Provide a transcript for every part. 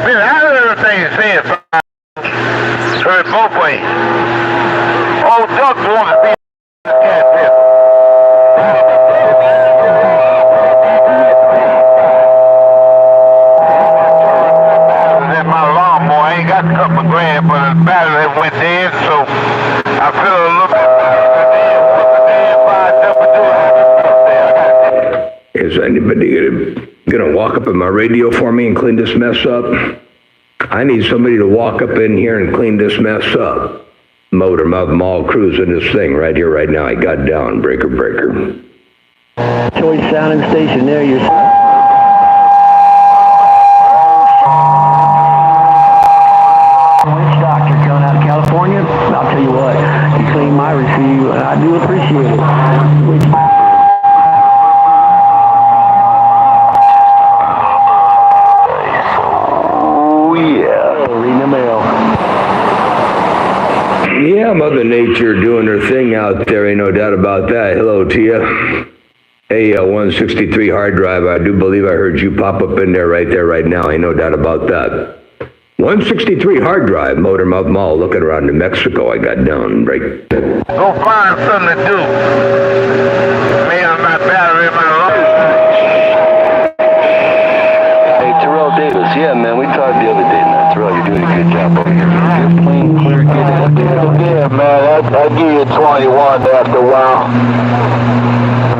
Man, I heard everything you said. Heard both ways. Old Duck wanted to be a catfish. In my lawnmower, I ain't got a couple grand, but the battery went dead, so I feel a little bit better. Is anybody gonna walk up in my radio for me and clean this mess up? I need somebody to walk up in here and clean this mess up. Motor Mouth Mall cruising this thing right here, right now. I got down, breaker. Choice sounding station there, you're... Witch doctor coming out of California. I'll tell you what, you clean my receive, and I do appreciate it. Yeah, Mother Nature doing her thing out there, ain't no doubt about that. Hello to you. Hey, 163 hard drive, I do believe I heard you pop up in there right now, ain't no doubt about that. 163 hard drive, Motor Mouth Mall, looking around New Mexico, I got down, right. Go find something to do. Man, my battery in my lungs. Hey, Terrell Davis, yeah, man, we talked the other day, man. Terrell, you're doing a good job over here. Good, clean, clear, good. Yeah, man, I give you 21 after a while.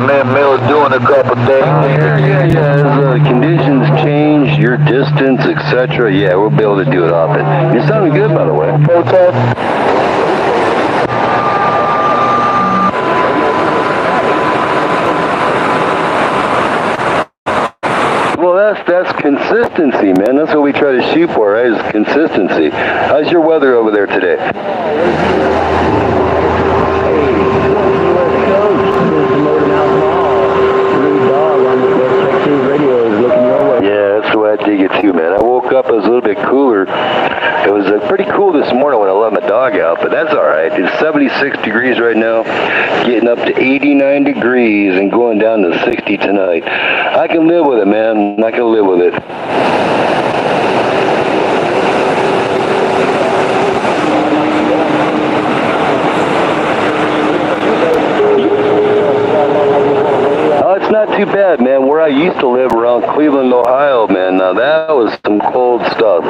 Man, Miller's doing a couple things. Yeah. As conditions change, your distance, etc., yeah, we'll be able to do it often. You're sounding good, by the way. Okay. Well, that's consistency, man. That's what we try to shoot for, right, is consistency. How's your weather over there today? I dig it too, man. I woke up, it was a little bit cooler. It was pretty cool this morning when I let my dog out, but that's all right. It's 76 degrees right now, getting up to 89 degrees and going down to 60 tonight. I can live with it, man. I can live with it. Not too bad, man. Where I used to live around Cleveland, Ohio, man, now that was some cold stuff.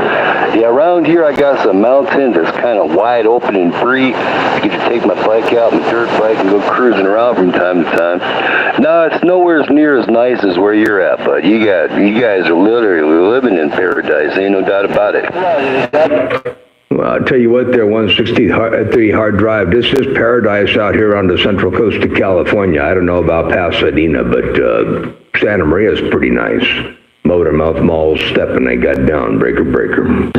Yeah, around here I got some mountains that's kind of wide open and free. I get to take my bike out, my dirt bike, and go cruising around from time to time. No, it's nowhere near as nice as where you're at, but you guys are literally living in paradise. Ain't no doubt about it. Well, I'll tell you what there, 163 hard drive. This is paradise out here on the central coast of California. I don't know about Pasadena, but Santa Maria is pretty nice. Motor Mouth Mall stepping, I got down, breaker.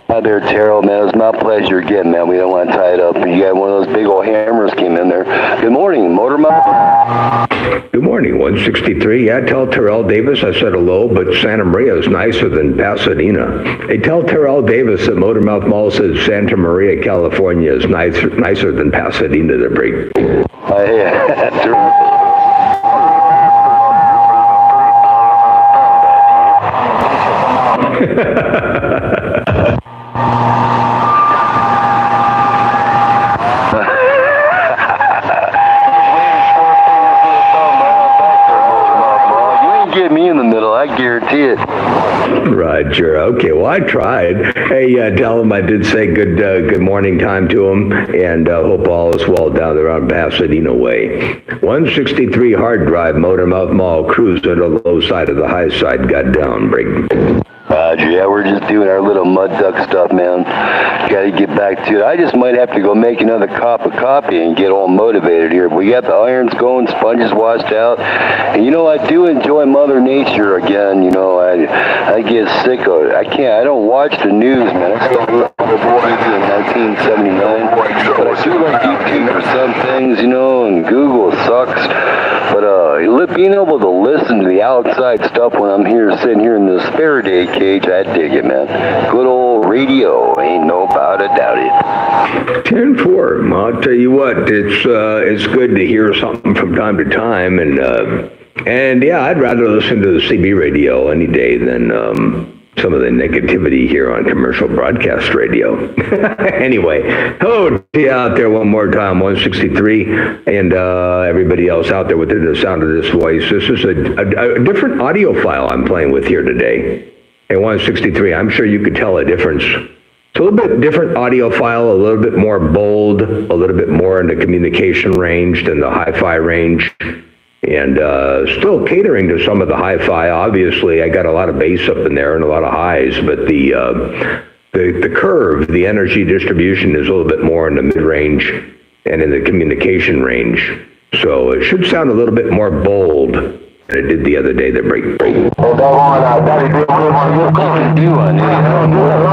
Hi there, Terrell, man. It's my pleasure again, man. We don't want to tie it up. You got one of those big old hammers came in there. Good morning, Motor Mouth. Good morning, 163. Yeah, tell Terrell Davis I said hello, but Santa Maria is nicer than Pasadena. Hey, tell Terrell Davis that Motor Mouth Mall says Santa Maria, California is nicer than Pasadena to break. Yeah. Get me in the middle, I guarantee it. Right, sure. Okay, well, I tried. Hey, tell him I did say good morning time to him, and hope all is well down there on Pasadena way. 163 hard drive, Motor Mouth Mall, cruised on the low side of the high side, got down, break. Yeah, we're just doing our little mud duck stuff, man. Gotta get back to it. I just might have to go make another cup of coffee and get all motivated here. We got the irons going, sponges washed out. And you know, I do enjoy Mother Nature again. You know, I get sick of it. I don't watch the news, man. I started with the boys in 1979. But I do like YouTube for some things, you know, and Google sucks. But being able to listen to the outside stuff when I'm here, sitting here in this Faraday cage, I dig it, man. Good old radio, ain't no about it, doubt it. 10-4. I'll tell you what, it's good to hear something from time to time, and yeah, I'd rather listen to the CB radio any day than some of the negativity here on commercial broadcast radio. Anyway, hello to you out there one more time, 163, and everybody else out there within the sound of this voice. This is a different audio file I'm playing with here today. Hey, 163, I'm sure you could tell a difference. It's a little bit different audio file, a little bit more bold, a little bit more in the communication range than the hi-fi range. And still catering to some of the hi-fi. Obviously, I got a lot of bass up in there and a lot of highs, but the curve, the energy distribution is a little bit more in the mid-range and in the communication range. So it should sound a little bit more bold than it did the other day, the break. Oh, doggone, Daddy did one of your cooking. Do I need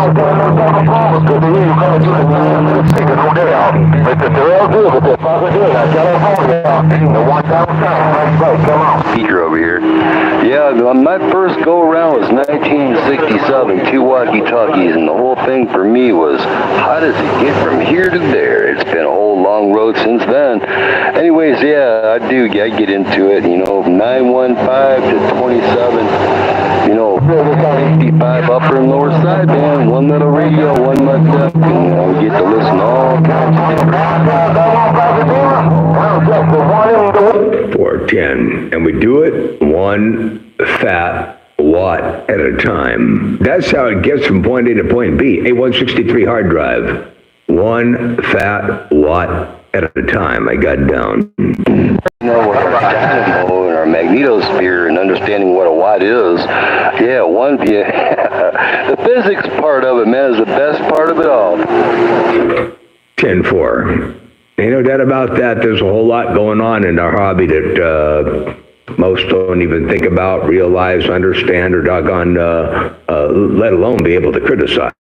Good to hear you coming to the singer, no doubt. But the real deal with this Pasadena, California, the one downtown, right, come on. Peter over here. Yeah, my first go-around was 1967, 2 walkie-talkies, and the whole thing for me was, how does it get from here to there? It's been a whole long road since then. Anyways, yeah, I get into it, 915 to 27, 55 upper and lower sideband, one little radio, one mud duck, and we get to listen to all kinds of 410, and we do it one fat watt at a time. That's how it gets from point A to point B. A 163 hard drive, one fat watt at a time. I got down. What our dynamo and our magnetosphere and understanding what a watt is. The physics part of it, man, is the best part of it all. 10-4. Ain't no doubt about that. There's a whole lot going on in our hobby that most don't even think about, realize, understand, or doggone, let alone be able to criticize.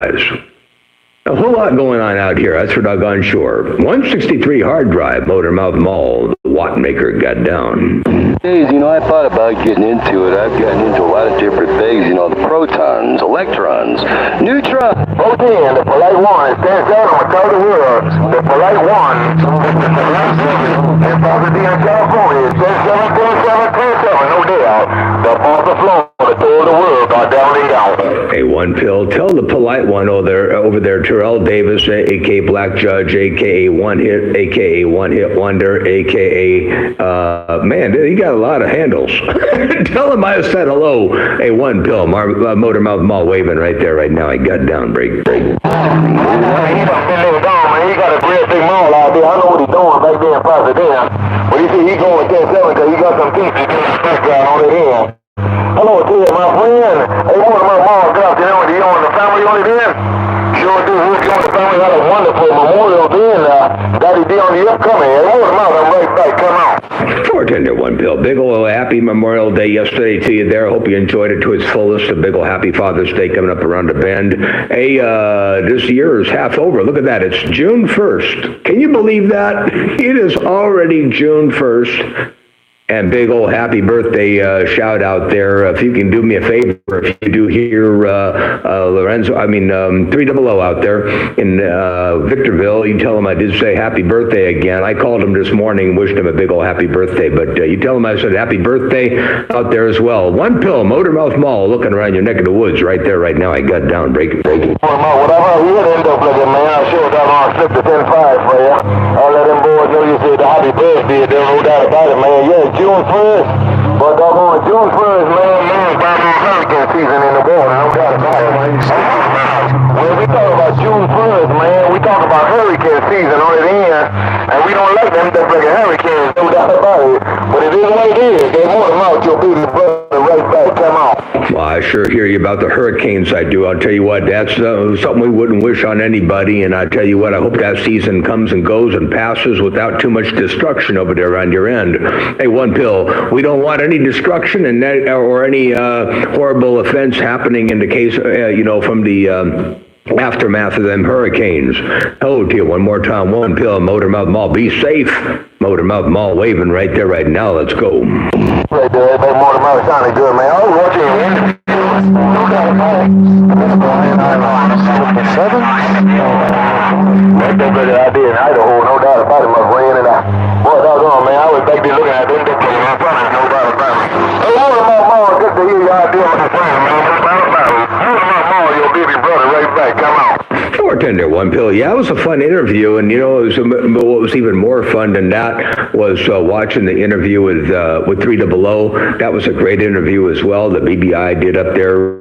A whole lot going on out here, that's for doggone sure. 163 hard drive, Motor Mouth Mall, the watt maker got down. Days, I thought about getting into it. I've gotten into a lot of different things, the protons, electrons, neutrons. Protein, the polite one, it stands out on the top of the world. The polite one, in Pasadena, California, 10-7, no doubt. The Arthur Flow, the tour of the world, got down and down. Hey, one pill, tell the polite one over there, Terrell Davis, a.k.a. Black Judge, a.k.a. One Hit, a.k.a. One Hit Wonder, a.k.a. Man, he got a lot of handles. Tell him I said hello. Hey, one pill, Motor Mouth Mall waving right there, right now. I got down, break. He done been there gone, man. He got a great big mall out there. I know what he's doing back there in Pasadena. But he said he going 10-7 because he got some pieces in the background on the end. Hello to you, my friend. Hey, one of my malls, good afternoon. Do you own the family on it in? Sure do. Who's on the family? Had a wonderful Memorial Day and Daddy D on the upcoming. Hey, hold him out. I'm right back. Come on. 410 to one pill. Big ol' happy Memorial Day yesterday to you there. Hope you enjoyed it to its fullest. A big ol' happy Father's Day coming up around the bend. Hey, this year is half over. Look at that. It's June 1st. Can you believe that? It is already June 1st. And big old happy birthday shout out there. If you can do me a favor, if you do hear Lorenzo, 300 out there in Victorville, you tell him I did say happy birthday again. I called him this morning, wished him a big old happy birthday, but you tell him I said happy birthday out there as well. One pill, Motor Mouth Mall, looking around your neck of the woods right there, right now. I got down, break it. Whatever he would end up looking, man, I sure got on slip the 10-5 for you. I'll let them boys know you said the happy birthday. There's no doubt about it, man. Yeah, June 1st. But doggone June 1st, man, about hurricane season in the water. No doubt about it. When we talk about June 1st, man, we talk about hurricane season on the end. And we don't like them that freaking hurricanes, no doubt about it. But it is what it is. They want them out, your baby brother, right back, come on. Well, I sure hear you about the hurricanes. I do. I'll tell you what, that's something we wouldn't wish on anybody. And I tell you what, I hope that season comes and goes and passes without too much destruction over there on your end. Hey, one pill. We don't want any destruction and or any horrible offense happening in the case, from the aftermath of them hurricanes. Hello to you one more time. One pill, Motor Mouth Mall. Be safe. Motor Mouth Mall waving right there, right now. Let's go. Right there, that Motor Mouth sounded good, man. I was watching it. No doubt about it. That's the better idea in Idaho, no doubt about it, my friend. And boy, doggone, man, I was back there looking at them playing in front of me, no doubt about it. Hey, Motor Mouth Mall, good to hear your idea, my friend, man. No doubt about it. Motor Mouth in there, One Pill. Yeah, it was a fun interview, and what was even more fun than that was watching the interview with 300. That was a great interview as well. The BBI did up there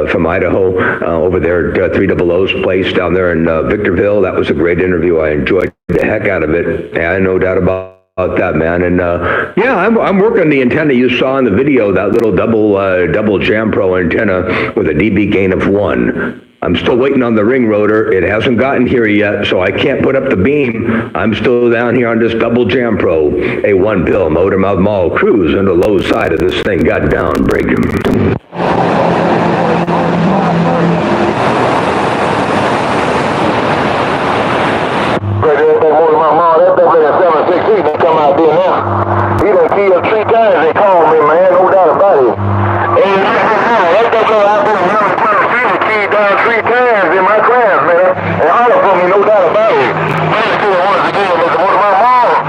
from Idaho, over there at 300's place down there in Victorville. That was a great interview. I enjoyed the heck out of it. Yeah, no doubt about that, man. And I'm working the antenna you saw in the video, that little double Jam Pro antenna with a dB gain of 1. I'm still waiting on the ring rotor. It hasn't gotten here yet, so I can't put up the beam. I'm still down here on this double Jam Pro, a One Pill Motor Mouth Mall cruise on the low side of this thing. Got down, breaking. Come out there now. He done killed 3 times. They called me, man. No doubt about it. And that double out there, number 23, killed down 3 times in my class, man. And all of them, no doubt about it. Man, still once again, Mr. One of my mom. I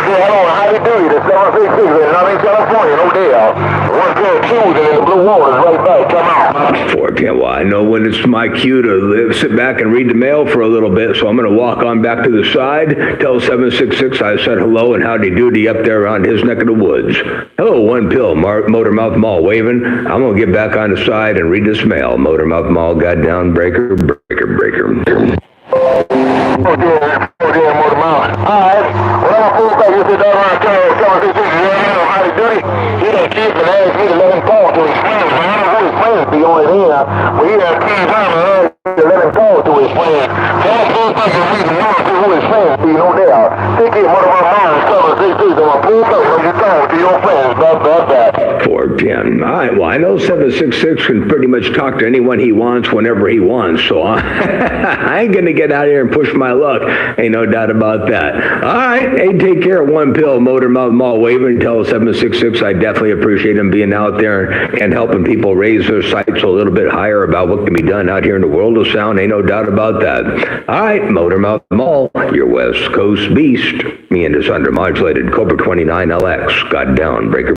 said, hello, how you do? The 766 in Northern California, no doubt. One pair of shoes and in the blue waters right back. Come out. 4 p.m. Well, I know when it's my cue to sit back and read the mail for a little bit, so I'm going to walk on back to the side, tell 766 I said hello and howdy doody up there around his neck of the woods. Hello, One Pill, Motor Mouth Mall waving. I'm going to get back on the side and read this mail. Motor Mouth Mall got down, breaker. Oh, dear, Motor Mouth. All right. Well, I'm going to pull back. You said, around 766, you know how to do it. He done keep and asked me to let him talk to his friends. I don't know who his friends be on it here. But he done keep time and asked me to let him talk to his friends. So I'm going to back and read the number to who his friends be, no doubt. Take it, Motor Mouth, 766, I'm going to pull back when you talk to your friends. Blah. 410. All right, well, I know 766 can pretty much talk to anyone he wants whenever he wants, so I ain't going to get out here and push my luck. Ain't no doubt about that. All right, hey, take care of One Pill, Motor Mouth Mall waving. Tell 766 I definitely appreciate him being out there and helping people raise their sights a little bit higher about what can be done out here in the world of sound. Ain't no doubt about that. All right, Motor Mouth Mall, your West Coast beast. Me and this undermodulated Cobra 29LX got down, breaker.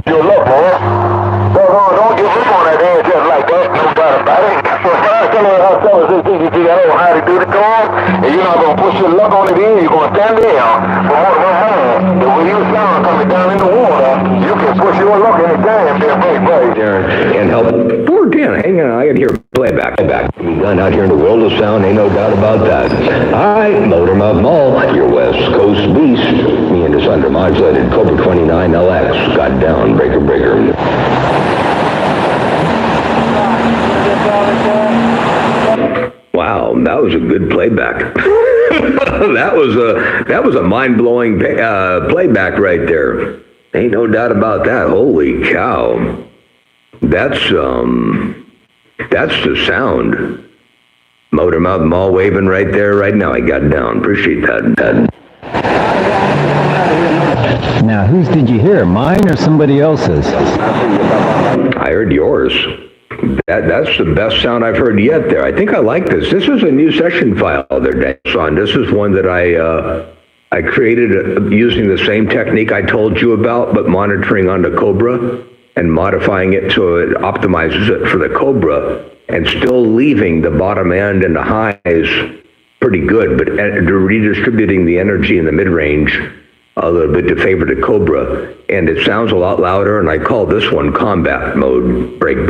Your luck, man. Don't get me on that end just like that. No doubt about it. So if I tell her how 766, I don't know how to do the car, and you're not going to push your luck on it in, you're going to stand down. But what about home? The way you sound coming down in the water, you can push your luck anytime, there and help. 410, hang on, I can hear playback. Done out here in the world of sound, ain't no doubt about that. All right, Motor Mouth Mall, your West Coast beast. Me and this undermodulated Cobra 29LX got down, breaker. Wow, that was a good playback. that was a mind-blowing playback right there. Ain't no doubt about that. Holy cow. That's the sound. Motor Mouth Mall waving right there, right now. I got down. Appreciate that. Now, whose did you hear? Mine or somebody else's? I heard yours. That's the best sound I've heard yet there. I think I like this. This is a new session file there, son. This is one that I created using the same technique I told you about, but monitoring on the Cobra and modifying it so it optimizes it for the Cobra and still leaving the bottom end and the highs pretty good, but redistributing the energy in the mid-range a little bit to favor the Cobra. And it sounds a lot louder, and I call this one combat mode. Break. All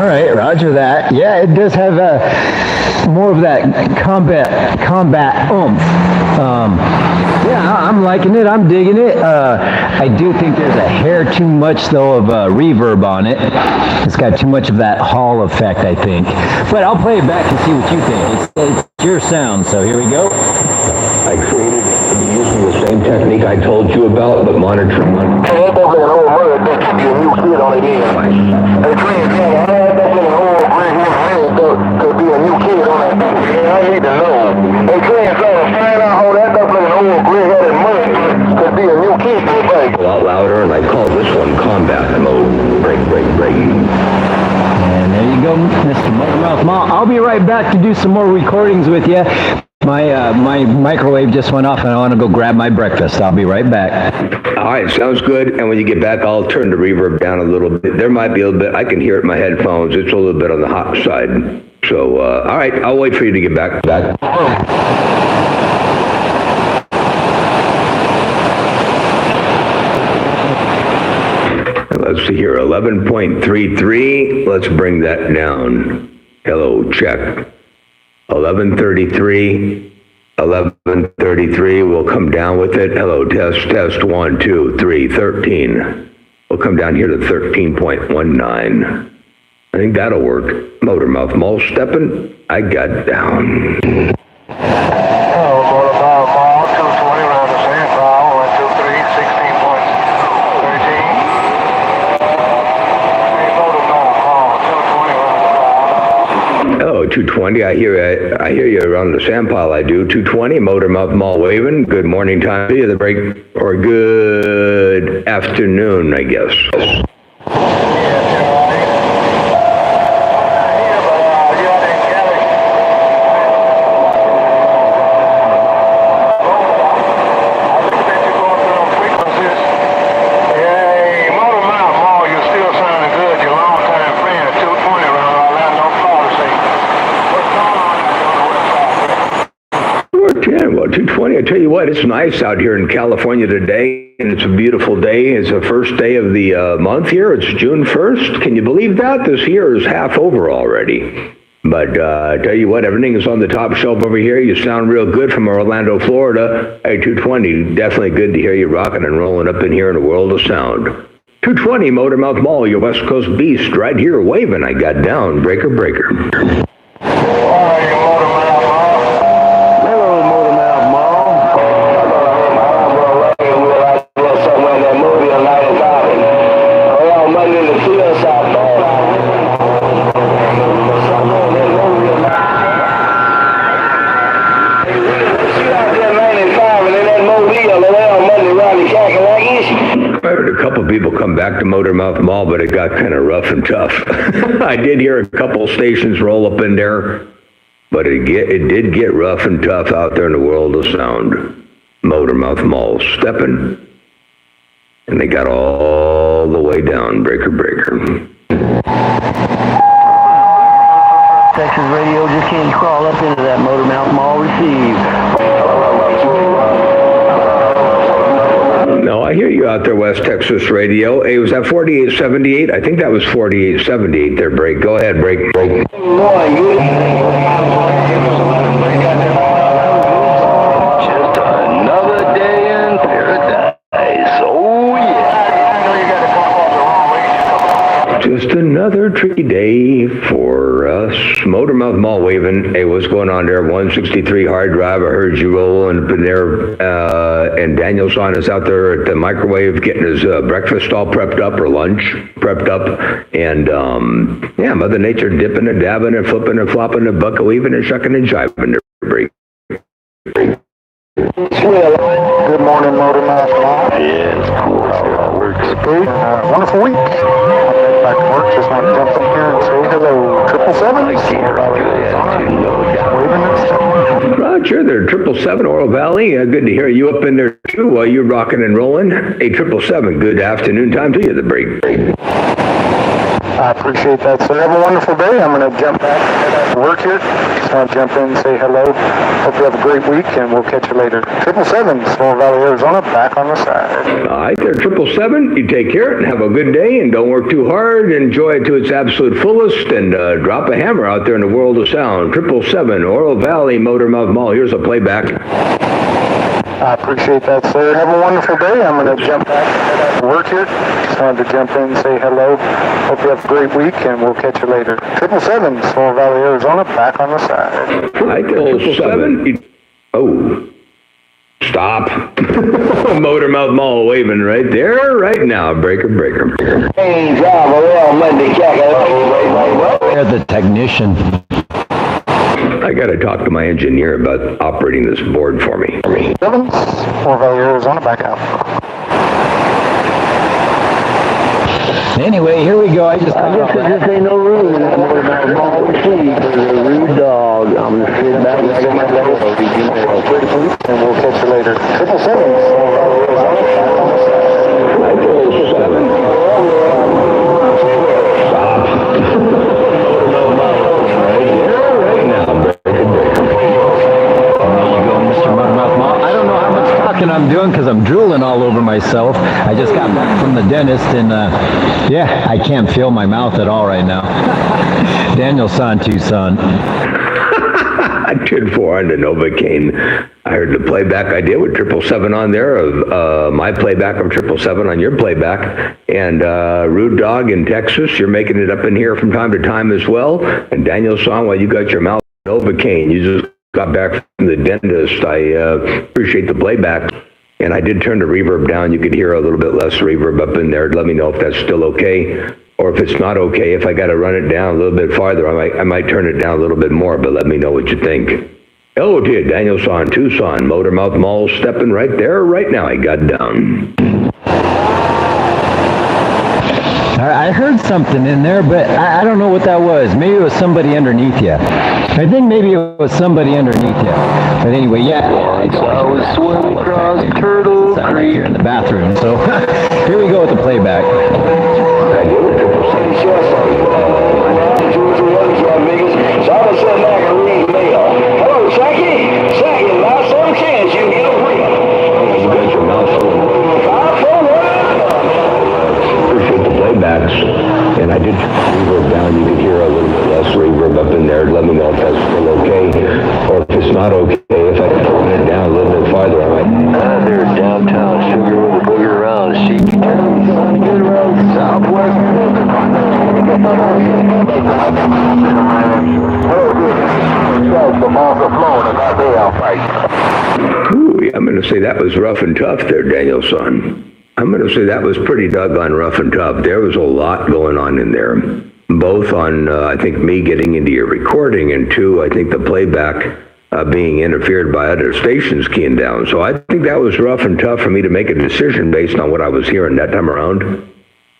right, roger that. Yeah, it does have more of that combat oomph. Yeah, I'm liking it. I'm digging it. I do think there's a hair too much, though, of reverb on it. It's got too much of that Hall effect, I think. But I'll play it back and see what you think. It's your sound, so here we go. I created using the same technique I told you about, but monitoring on. Hey, that doesn't hold mother, that could be a new kid on it in. Hey, Trent, that doesn't hold green hair, could be a new kid on it. Yeah, I need to know. Hey, Trent, find out how that doesn't hold gray-headed mother could be a new kid, baby. A lot louder, and I call this one combat mode. Break. And there you go, Mr. Motor Mouth Mall. I'll be right back to do some more recordings with you. My microwave just went off, and I want to go grab my breakfast. I'll be right back. All right, sounds good. And when you get back, I'll turn the reverb down a little bit. There might be a little bit. I can hear it in my headphones. It's a little bit on the hot side. So, all right, I'll wait for you to get back. Let's see here, 11.33. Let's bring that down. Hello, check. 11:33. 11:33. We'll come down with it. Hello, test. 1, 2, 3. 13. We'll come down here to 13.19. I think that'll work. Motormouth Mall stepping. I got down. Oh, Motormouth Mall, 220 around the San Paulo, 1, 2, 3, 16.13. Hey, Motormouth Mall, 220 around the Hello, 220. I hear you around the Sampal. I do. 220. Motormouth Mall waving. Good morning time to you. The break, or good afternoon, I guess. Well, 220, I tell you what, it's nice out here in California today, and it's a beautiful day. It's the first day of the month here. It's June 1st. Can you believe that? This year is half over already. But I tell you what, everything is on the top shelf over here. You sound real good from Orlando, Florida. Hey, 220, definitely good to hear you rocking and rolling up in here in a world of sound. 220, Motormouth Mall, your West Coast beast, right here waving. I got down, breaker. People come back to Motormouth Mall, but it got kind of rough and tough. I did hear a couple stations roll up in there, but it did get rough and tough out there in the world of sound. Motormouth Mall stepping, and they got all the way down, breaker. Texas radio just can't crawl up into that Motormouth Mall receive. No, I hear you out there, West Texas Radio. Hey, was that 4878? I think that was 4878 there, break. Go ahead, break. Just another day in paradise. Oh, yeah. Just another tricky day for us. Motormouth Mall waving. Hey, what's going on there? 163 hard drive. I heard you rolling up in there. And Daniel's on us out there at the microwave getting his breakfast all prepped up, or lunch prepped up. And, yeah, Mother Nature dipping and dabbing and flipping and flopping and bucket weaving and shucking and jiving. Good morning, Motormouth Mall. Yeah, it's cool how it all works. Good. Wonderful week. I'm heading back to work. Just want to jump in here and say hello. 777. I see your good attitude, no doubt. Waving and stuff. Roger there, 777 Oro Valley. Good to hear you up in there too while you're rocking and rolling. Hey, 777, good afternoon time to you, the break. I appreciate that. So have a wonderful day. I'm going to jump back and head out to work here. Just want to jump in and say hello. Hope you have a great week, and we'll catch you later. 777, Small Valley, Arizona, back on the side. All right there, 777. You take care and have a good day, and don't work too hard. Enjoy it to its absolute fullest, and drop a hammer out there in the world of sound. 777 Oro Valley, Motormouth Mall. Here's a playback. I appreciate that, sir. Have a wonderful day. I'm going to jump back and head out to work here. Just wanted to jump in and say hello. Hope you have a great week, and we'll catch you later. 777, Small Valley, Arizona, back on the side. All right there, 777. Oh. Stop. Motormouth Mall waving right there, right now. Breaker. Hey, drive around Monday, They're the technician. I got to talk to my engineer about operating this board for me. 7, Small Valley, Arizona, back out. Anyway, here we go. I guess there just ain't no room in that Motormouth Mall receive for the rude dog. I'm going to sit back and get my free to police, and we'll catch you later. 777. I don't know how much talking I'm doing because I'm drooling all over myself. I just got back from the dentist and yeah, I can't feel my mouth at all right now. Daniel San Tucson. 10-4 on the Novocaine. I heard the playback I did with 777 on there of my playback of 777 on your playback. And Rude Dog in Texas, you're making it up in here from time to time as well. And Daniel San, while you got your mouth Novocaine, you just got back from the dentist. I appreciate the playback. And I did turn the reverb down. You could hear a little bit less reverb up in there. Let me know if that's still okay. Or if it's not okay, if I got to run it down a little bit farther, I might turn it down a little bit more, but let me know what you think. Hello to you, Daniel San Tucson, Motormouth Mall, stepping right there, right now. I got down. I heard something in there, but I don't know what that was. Maybe it was somebody underneath you. I think maybe it was somebody underneath you. But anyway, yeah. I was swimming across Turtle Creek. You're in the bathroom, so here we go with the playback. Hello, Sacky. Sacky, last some chance you get a ring. Appreciate the playbacks. And I did reverb down. You could hear a little bit less reverb up in there. Let me know if that's still okay. Or if it's not okay, if I can turn it down a little bit farther, I might. They're downtown Sugar with a booger around. She can get around Southwest. Ooh, yeah, I'm going to say that was rough and tough there, Daniel San. I'm going to say that was pretty doggone rough and tough. There was a lot going on in there. Both on, I think, me getting into your recording, and two, I think the playback being interfered by other stations keying down. So I think that was rough and tough for me to make a decision based on what I was hearing that time around.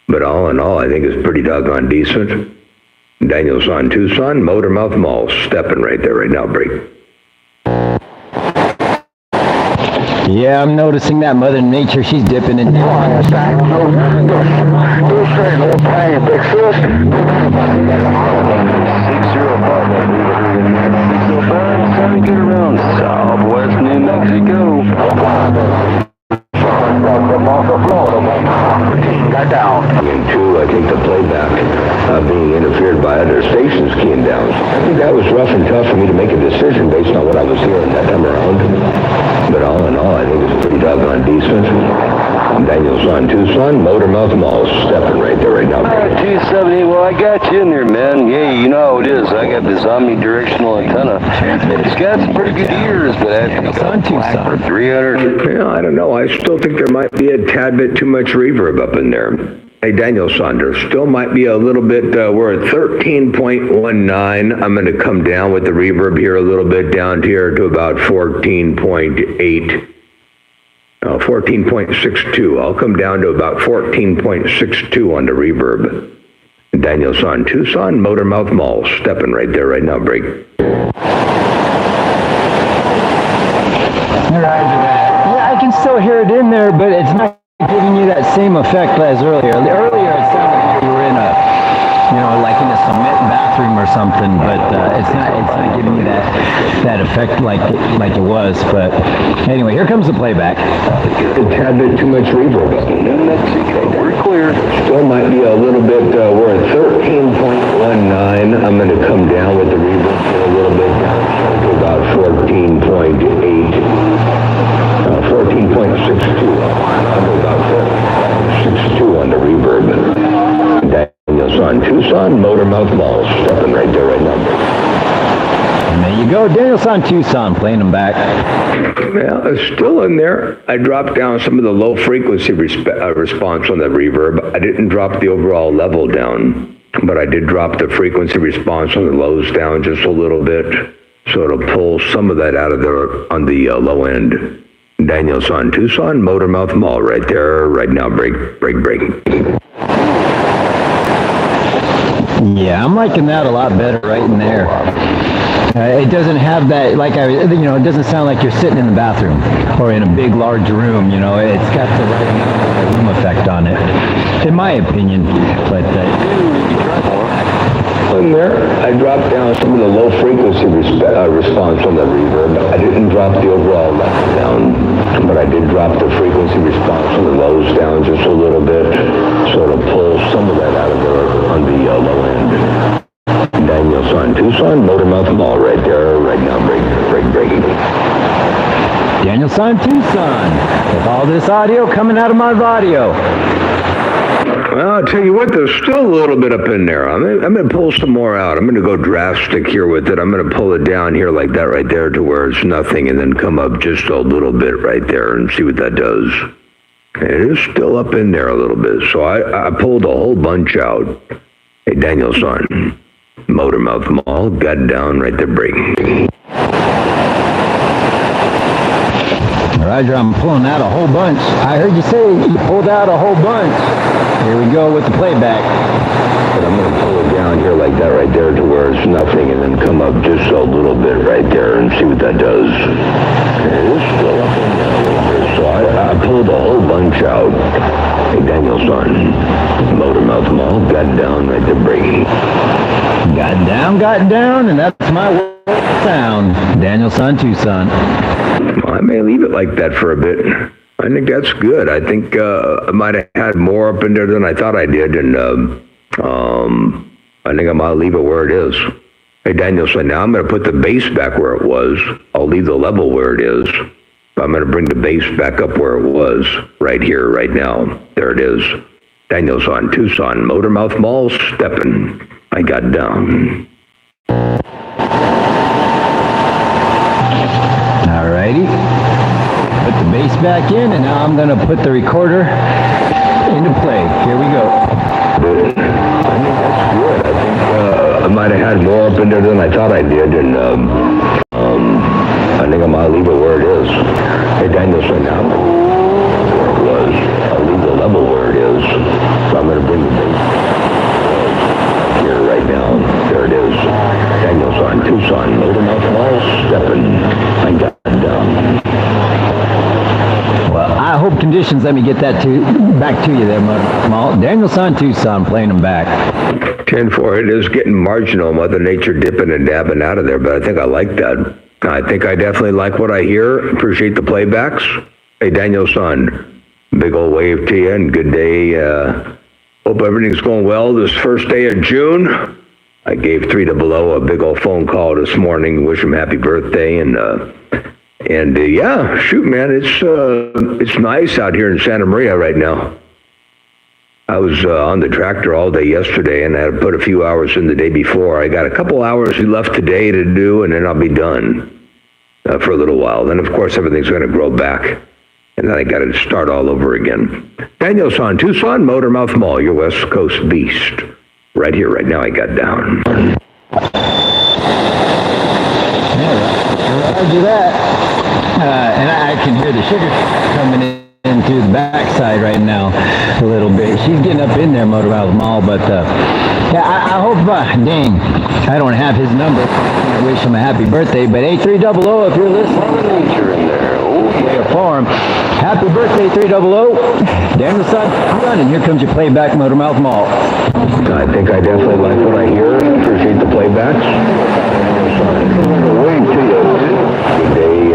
But all in all, I think it's pretty doggone decent. Daniel San Tucson, Motormouth Mall, stepping right there right now, break. Yeah, I'm noticing that Mother Nature, she's dipping in. Get around Southwest New Mexico. Got down. And two, I think the playback being interfered by other stations keying down. I think that was rough and tough for me to make a decision based on what I was hearing that time around. But all in all, I think it's pretty doggone decent. Daniel San Tucson, Motormouth Mall, stepping right there right now. 270, well, I got you in there, man. Yeah, you know how it is. I got this omnidirectional antenna. It's got some pretty good ears, but I think San Tucson. 300. Yeah, I don't know. I still think there might be a tad bit too much reverb up in there. Hey, Daniel San, there still might be a little bit, we're at 13.19. I'm going to come down with the reverb here a little bit down here to about 14.8. 14.62. I'll come down to about 14.62 on the reverb. Daniel San Tucson, Motormouth Mall, stepping right there right now, break. Yeah, I can still hear it in there, but it's not giving you that same effect as earlier. Earlier it sounded like you were in a, like in a cement bathroom or something, but it's not giving you that effect like it was. But anyway, here comes the playback. A tad bit too much reverb up in New Mexico. We're clear. Still might be a little bit, we're at 13.19. I'm going to come down with the reverb for a little bit down to about 14.8. 14.62. About 62 on the reverb. Daniel San Tucson, Motormouth Mall, stepping right there right now. And there you go, Daniel San Tucson, playing them back. Yeah, it's still in there. I dropped down some of the low frequency response on the reverb. I didn't drop the overall level down, but I did drop the frequency response on the lows down just a little bit. So it'll pull some of that out of there on the low end. Daniel San Tucson, Motormouth Mall, right there, right now, break. Yeah, I'm liking that a lot better right in there. It doesn't have that, it doesn't sound like you're sitting in the bathroom or in a big, large room. It's got the right amount of room effect on it, in my opinion. But In there, I dropped down some of the low frequency response on the reverb. I didn't drop the overall level down, but I did drop the frequency response on the lows down just a little bit, sort of pull some of that out of there on the low end. Danielson, Tucson, Motormouth Mall right there, right now, breaking. Danielson, Tucson, with all this audio coming out of my audio. Well, I'll tell you what, there's still a little bit up in there. I'm going to pull some more out. I'm going to go drastic here with it. I'm going to pull it down here like that right there to where it's nothing and then come up just a little bit right there and see what that does. It is still up in there a little bit. So I pulled a whole bunch out. Hey, Danielson, Motormouth Mall, got down right there breaking. Roger, I'm pulling out a whole bunch. I heard you say you pulled out a whole bunch. Here we go with the playback. But I'm going to pull it down here like that right there to where it's nothing and then come up just a little bit right there and see what that does. It is still up in there a little bit. So I pulled a whole bunch out. Hey, Danielson, Motormouth Mall, got down right there breaking. Got down, and that's my sound. Danielson, Tucson. I may leave it like that for a bit. I think that's good. I think I might have had more up in there than I thought I did, and I think I might leave it where it is. Hey, Danielson, now I'm going to put the bass back where it was. I'll leave the level where it is. I'm going to bring the bass back up where it was, right here, right now. There it is. Danielson, Tucson, Motormouth Mall, stepping. I got down. Alrighty. Put the bass back in, and now I'm going to put the recorder into play. Here we go. I think that's good. I think I might have had more up in there than I thought I did, and I think I might leave it where it is. Hey, Danielson, now where it was. I'll leave the level where it is. So I'm going to bring the bass here right now. There it is. Danielson, Tucson, Motormouth Mall, stepping. I got down. Well, I hope conditions let me get that back to you there, Mall. Danielson, Tucson, playing them back. 10-4, it is getting marginal, Mother Nature dipping and dabbing out of there, but I think I like that. I think I definitely like what I hear. Appreciate the playbacks. Hey, Danielson, big old wave to you and good day. Hope everything's going well this first day of June. I gave 3 to Below a big old phone call this morning, wish him happy birthday, and yeah, shoot, man, it's nice out here in Santa Maria right now. I was on the tractor all day yesterday, and I had put a few hours in the day before. I got a couple hours left today to do, and then I'll be done for a little while. Then, of course, everything's going to grow back, and then I got to start all over again. Danielson, Tucson, Motormouth Mall, your West Coast beast. Right here, right now, I got down. Roger that. And I can hear the sugar coming in through the backside right now a little bit. She's getting up in there, Motormouth Mall, but yeah, I hope, dang, I don't have his number. I wish him a happy birthday, but hey, 300, if you're listening, Nature in there. play for him. Happy birthday, 300. Danielson, and here comes your playback, Motormouth Mall. I think I definitely like what I hear. Appreciate the playbacks. Wait till you. Good day.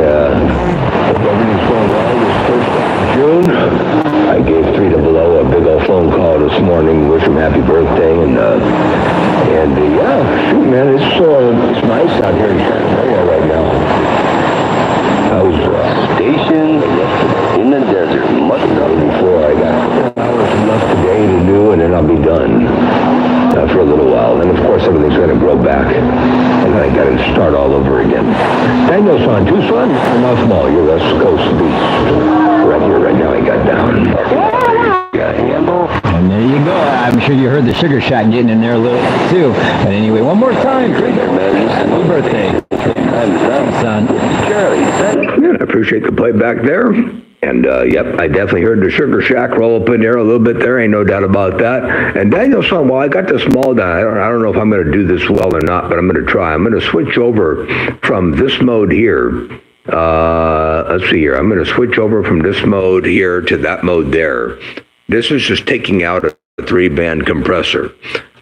Hope everything's going well this first of June. I gave 3 to Below a big old phone call this morning. Wish him happy birthday, and yeah, shoot, man, it's nice out here in Santa Maria right now. I was Station in the desert. Much before. I got hours left today to do, and then I'll be done for a little while. And of course, everything's going to grow back, and then I got to start all over again. Danielson, Tucson, Motormouth Mall, your West Coast beast. Right here, right now, I got down. And there you go. I'm sure you heard the sugar shack getting in there a little too. But anyway, one more time. Happy birthday. Son. Yeah, I appreciate the playback there. And, yep, I definitely heard the Sugar Shack roll up in there a little bit there. Ain't no doubt about that. And Daniel-san, well, I got the small down. I don't know if I'm going to do this well or not, but I'm going to try. I'm going to switch over from this mode here. Let's see here. I'm going to switch over from this mode here to that mode there. This is just taking out a 3-band compressor.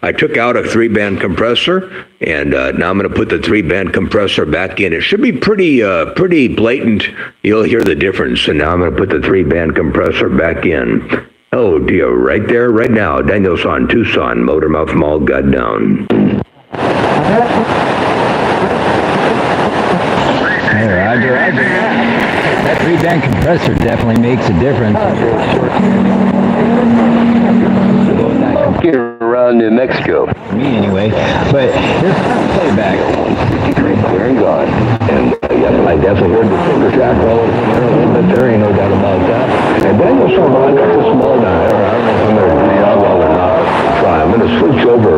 I took out a 3-band compressor, and now I'm going to put the 3-band compressor back in. It should be pretty blatant. You'll hear the difference. And now I'm going to put the 3-band compressor back in. Oh dear, right there, right now. Daniel-san, Tucson, Motormouth Mall got down. Roger. That 3-band compressor definitely makes a difference. Here around New Mexico. Me anyway, but here's playback. There and gone. And yep, I definitely heard the Sugar Shack roll up in there a little bit there. Ain't no doubt about that. And Daniel-san, well, I got the small down there. I don't know if I'm going to do that well or not. Try. I'm going to switch over.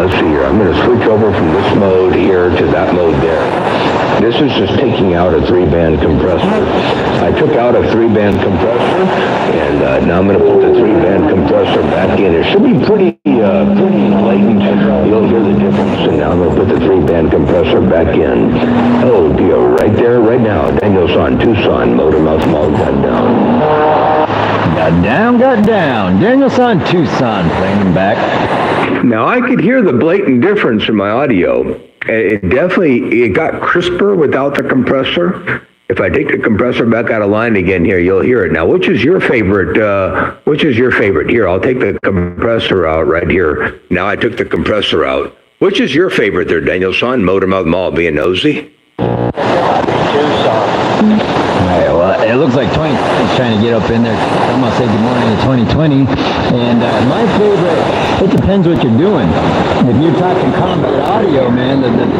Let's see here. I'm going to switch over from this mode here to that mode there. This is just taking out a 3-band compressor. I took out a 3-band compressor, and now I'm going to put the 3-band compressor back in. It should be pretty blatant. You'll hear the difference. And now I'm going to put the 3-band compressor back in. Oh dear, right there, right now. Daniel-san, Tucson, Motormouth Mall got down. Got down. Daniel-san, Tucson, playing him back. Now I could hear the blatant difference in my audio. It got crisper without the compressor. If I take the compressor back out of line again here, you'll hear it. Now, which is your favorite? Here, I'll take the compressor out right here. Now I took the compressor out. Which is your favorite there, Daniel-san? Motormouth Mall being nosy? Right, well, it looks like 2020 is trying to get up in there. I'm going to say good morning to 2020. And my favorite, it depends what you're doing. If you're talking combat audio, man, if you're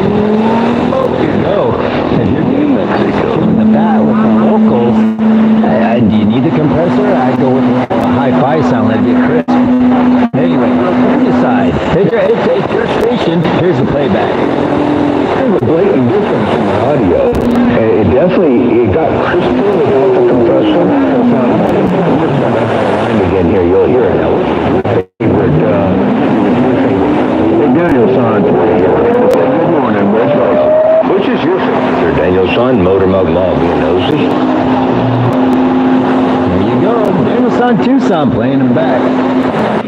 doing the bat with the vocals, do you need the compressor? I go with a hi-fi sound, let it get crisp. Anyway, on your side. It's your station. Here's the playback. There's a blatant difference in the audio. It got crisper without the compressor. Again here, you'll hear it now. Daniel-san, good morning, which is your favorite there, Daniel-san? Motormouth Mall being nosy? There you go. Daniel-san, Tucson, playing him back.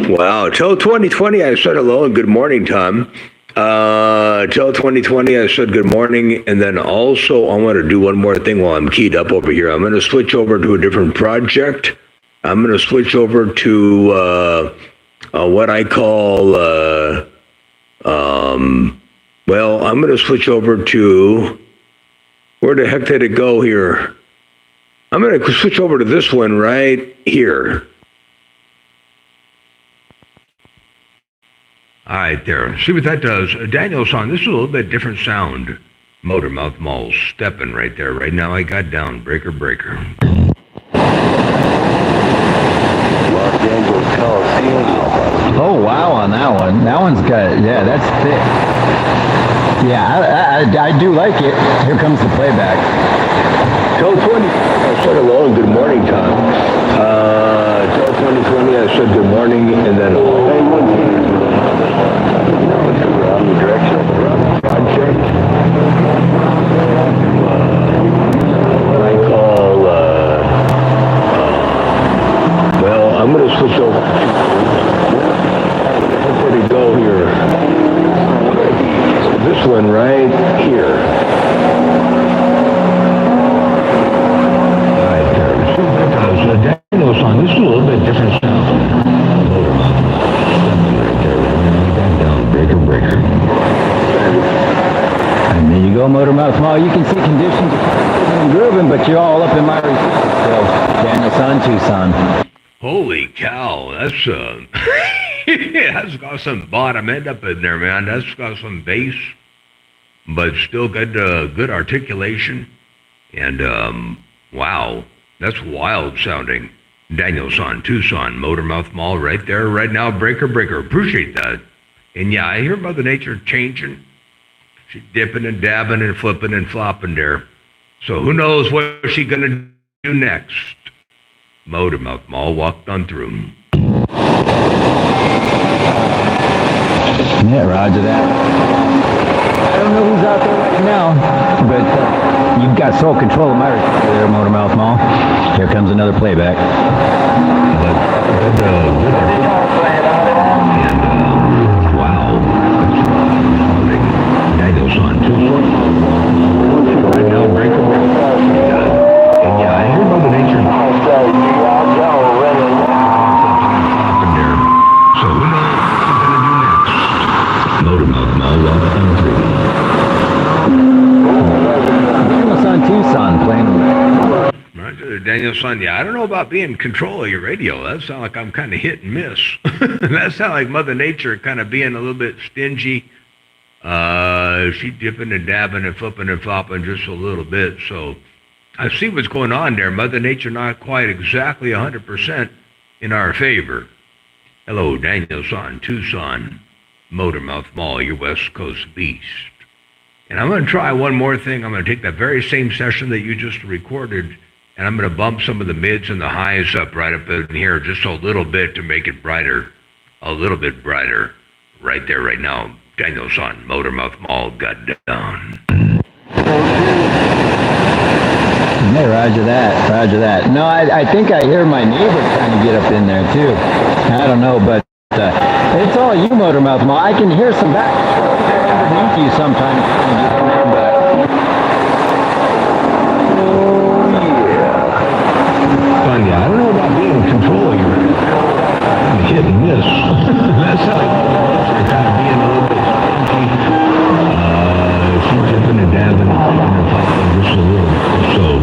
Wow, till 2020 I said hello and good morning, Tom. Till 2020 I said good morning, and then also I want to do one more thing while I'm keyed up over here. I'm going to switch over to a different project. I'm going to switch over to what I call I'm going to switch over to, where the heck did it go here? I'm going to switch over to this one right here. All right, there. See what that does. Daniel-san, this is a little bit different sound. Motormouth Mall stepping right there. Right now I got down. Breaker. Los Angeles Coliseum. Oh, wow, on that one. That one's got, yeah, that's thick. Yeah, I do like it. Here comes the playback. Till 2020 I said hello and good morning, Tom. Till 2020 I said good morning, and then Around the direction of the project. What I call, I'm going to switch over. Where to go here? This one right here. All right, there. Daniel-san, this is a little bit different sound. Breaker. And there you go, Motormouth Mall. You can see conditions are grooving, but you're all up in my receiver. So, Daniel-san, Tucson. Holy cow, that's that's got some bottom end up in there, man. That's got some bass, but still good articulation. And wow, that's wild sounding. Daniel-san, Tucson, Motormouth Mall, right there, right now. Breaker. Appreciate that. And yeah, I hear Mother Nature changing. She's dipping and dabbing and flipping and flopping there. So who knows what she's going to do next? Motormouth Mall walked on through. Yeah, roger that. I don't know who's out there right now, but you've got sole control of my receiver there, Motormouth Mall. Here comes another playback. Wow. Daniel's on too. Right now, breakable. Yeah, I hear Mother Nature. So who knows what we're going to do next? Motormouth Mall walked on through. Daniel's on Tucson playing. Daniel's son, yeah, I don't know about being in control of your radio. That sounds like I'm kind of hit and miss. That sounds like Mother Nature kind of being a little bit stingy. She's dipping and dabbing and flipping and flopping just a little bit. So I see what's going on there. Mother Nature not quite exactly 100% in our favor. Hello, Daniel's son, Tucson, Motormouth Mall, your West Coast beast. And I'm going to try one more thing. I'm going to take that very same session that you just recorded, and I'm going to bump some of the mids and the highs up right up in here just a little bit to make it brighter. A little bit brighter. Right there, right now. Daniel's son, Motormouth Mall got down. Hey, roger that, roger that. No, I think I hear my neighbor trying to get up in there, too. I don't know, but it's all you, Motormouth Mall. I can hear some back underneath you sometimes. Yeah, I don't know about being in control of your hit and miss. That's how you're kind of being a little bit stingy. She's dipping and dabbing and popping just a little. So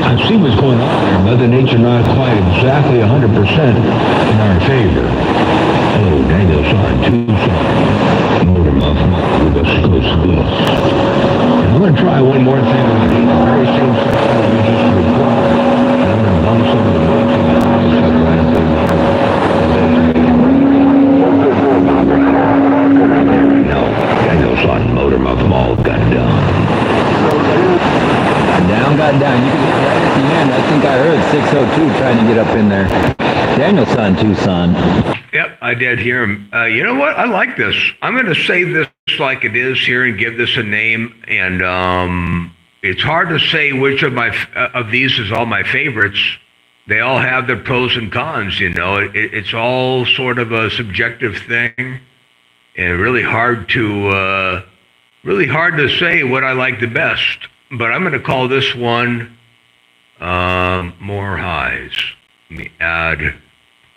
I see what's going on there. Mother Nature not quite exactly 100% in our favor. Hello, Daniel's on Tucson, Motormouth Mall, West Coast Beast. And I'm going to try one more thing. I'm going to do the very same thing that we just recorded. Some of the no, Daniel's on Motormouth Mall got down. Got down. You can hit right at the end. I think I heard 602 trying to get up in there. Daniel's on Tucson. Yep, I did hear him. You know what? I like this. I'm going to save this like it is here and give this a name. And it's hard to say which of these is all my favorites. They all have their pros and cons, you know. It's all sort of a subjective thing, and really hard to say what I like the best. But I'm going to call this one more highs. Let me add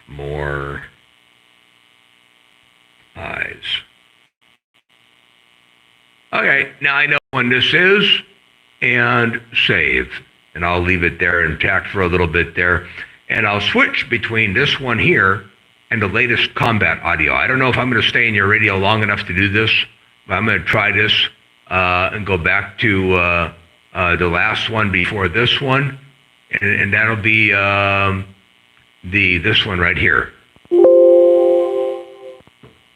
more highs. Okay, now I know when this is, and save. And I'll leave it there intact for a little bit there. And I'll switch between this one here and the latest combat audio. I don't know if I'm going to stay in your radio long enough to do this, but I'm going to try this and go back to the last one before this one. And that'll be this one right here.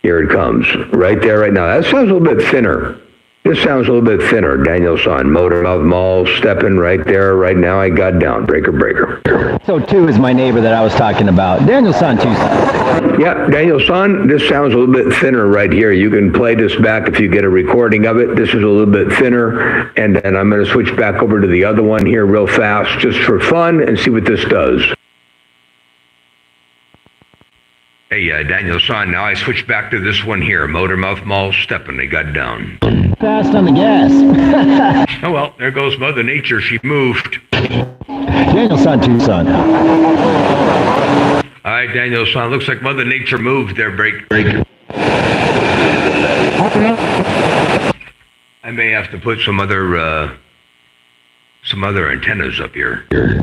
Here it comes, right there, right now. That sounds a little bit thinner. This sounds a little bit thinner. Daniel's on Motormouth Mall, stepping right there, right now. I got down. Breaker, breaker. So, two is my neighbor that I was talking about. Daniel's on Tucson. Yeah, Daniel's son, this sounds a little bit thinner right here. You can play this back if you get a recording of it. This is a little bit thinner. And then I'm going to switch back over to the other one here real fast, just for fun, and see what this does. Hey, Daniel's son, now I switch back to this one here. Motormouth Mall, stepping. They got down. Fast on the gas. Oh, well, there goes Mother Nature. She moved. Daniel's on Tucson. All right, Daniel's son. Looks like Mother Nature moved there. Break. I may have to put some other antennas up here. You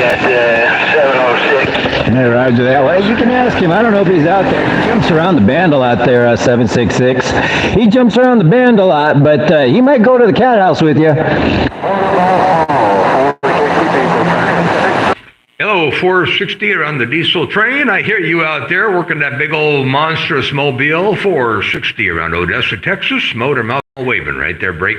got 706. Hey, roger that. Well, you can ask him. I don't know if he's out there. He jumps around the band a lot there, 766. He jumps around the band a lot, but he might go to the cat house with you. Hello, 460 around the diesel train. I hear you out there working that big old monstrous mobile. 460 around Odessa, Texas. Motormouth Waving right there, break.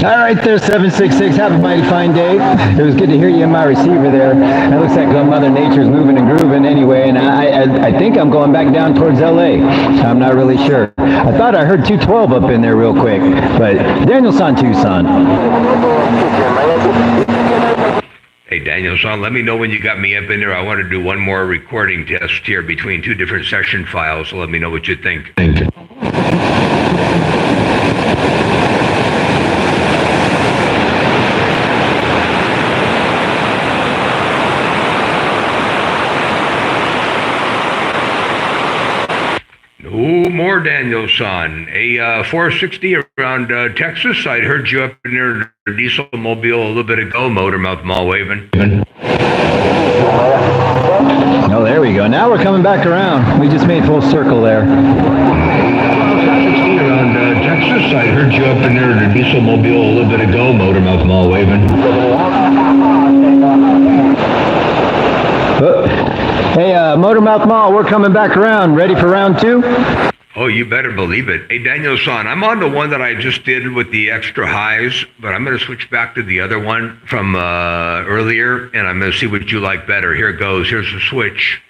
All right there, 766. Have a mighty fine day. It was good to hear you in my receiver there. It looks like Mother Nature's moving and grooving anyway, and I think I'm going back down towards LA. I'm not really sure. I thought I heard 212 up in there real quick, but Danielson, Tucson. Hey, Danielson, let me know when you got me up in there. I want to do one more recording test here between two different session files, so let me know what you think. No more Danielson. A 460 around Texas. I heard you up in there, diesel mobile a little bit ago. Motormouth Mall waving. Oh, there we go. Now we're coming back around. We just made full circle there. Around Texas. I heard you up in there, diesel mobile a little bit ago. Motormouth Mall waving. Hey, Motormouth Mall, we're coming back around. Ready for round two? Oh, you better believe it. Hey, Danielson, I'm on the one that I just did with the extra highs, but I'm going to switch back to the other one from earlier, and I'm going to see what you like better. Here it goes. Here's the switch.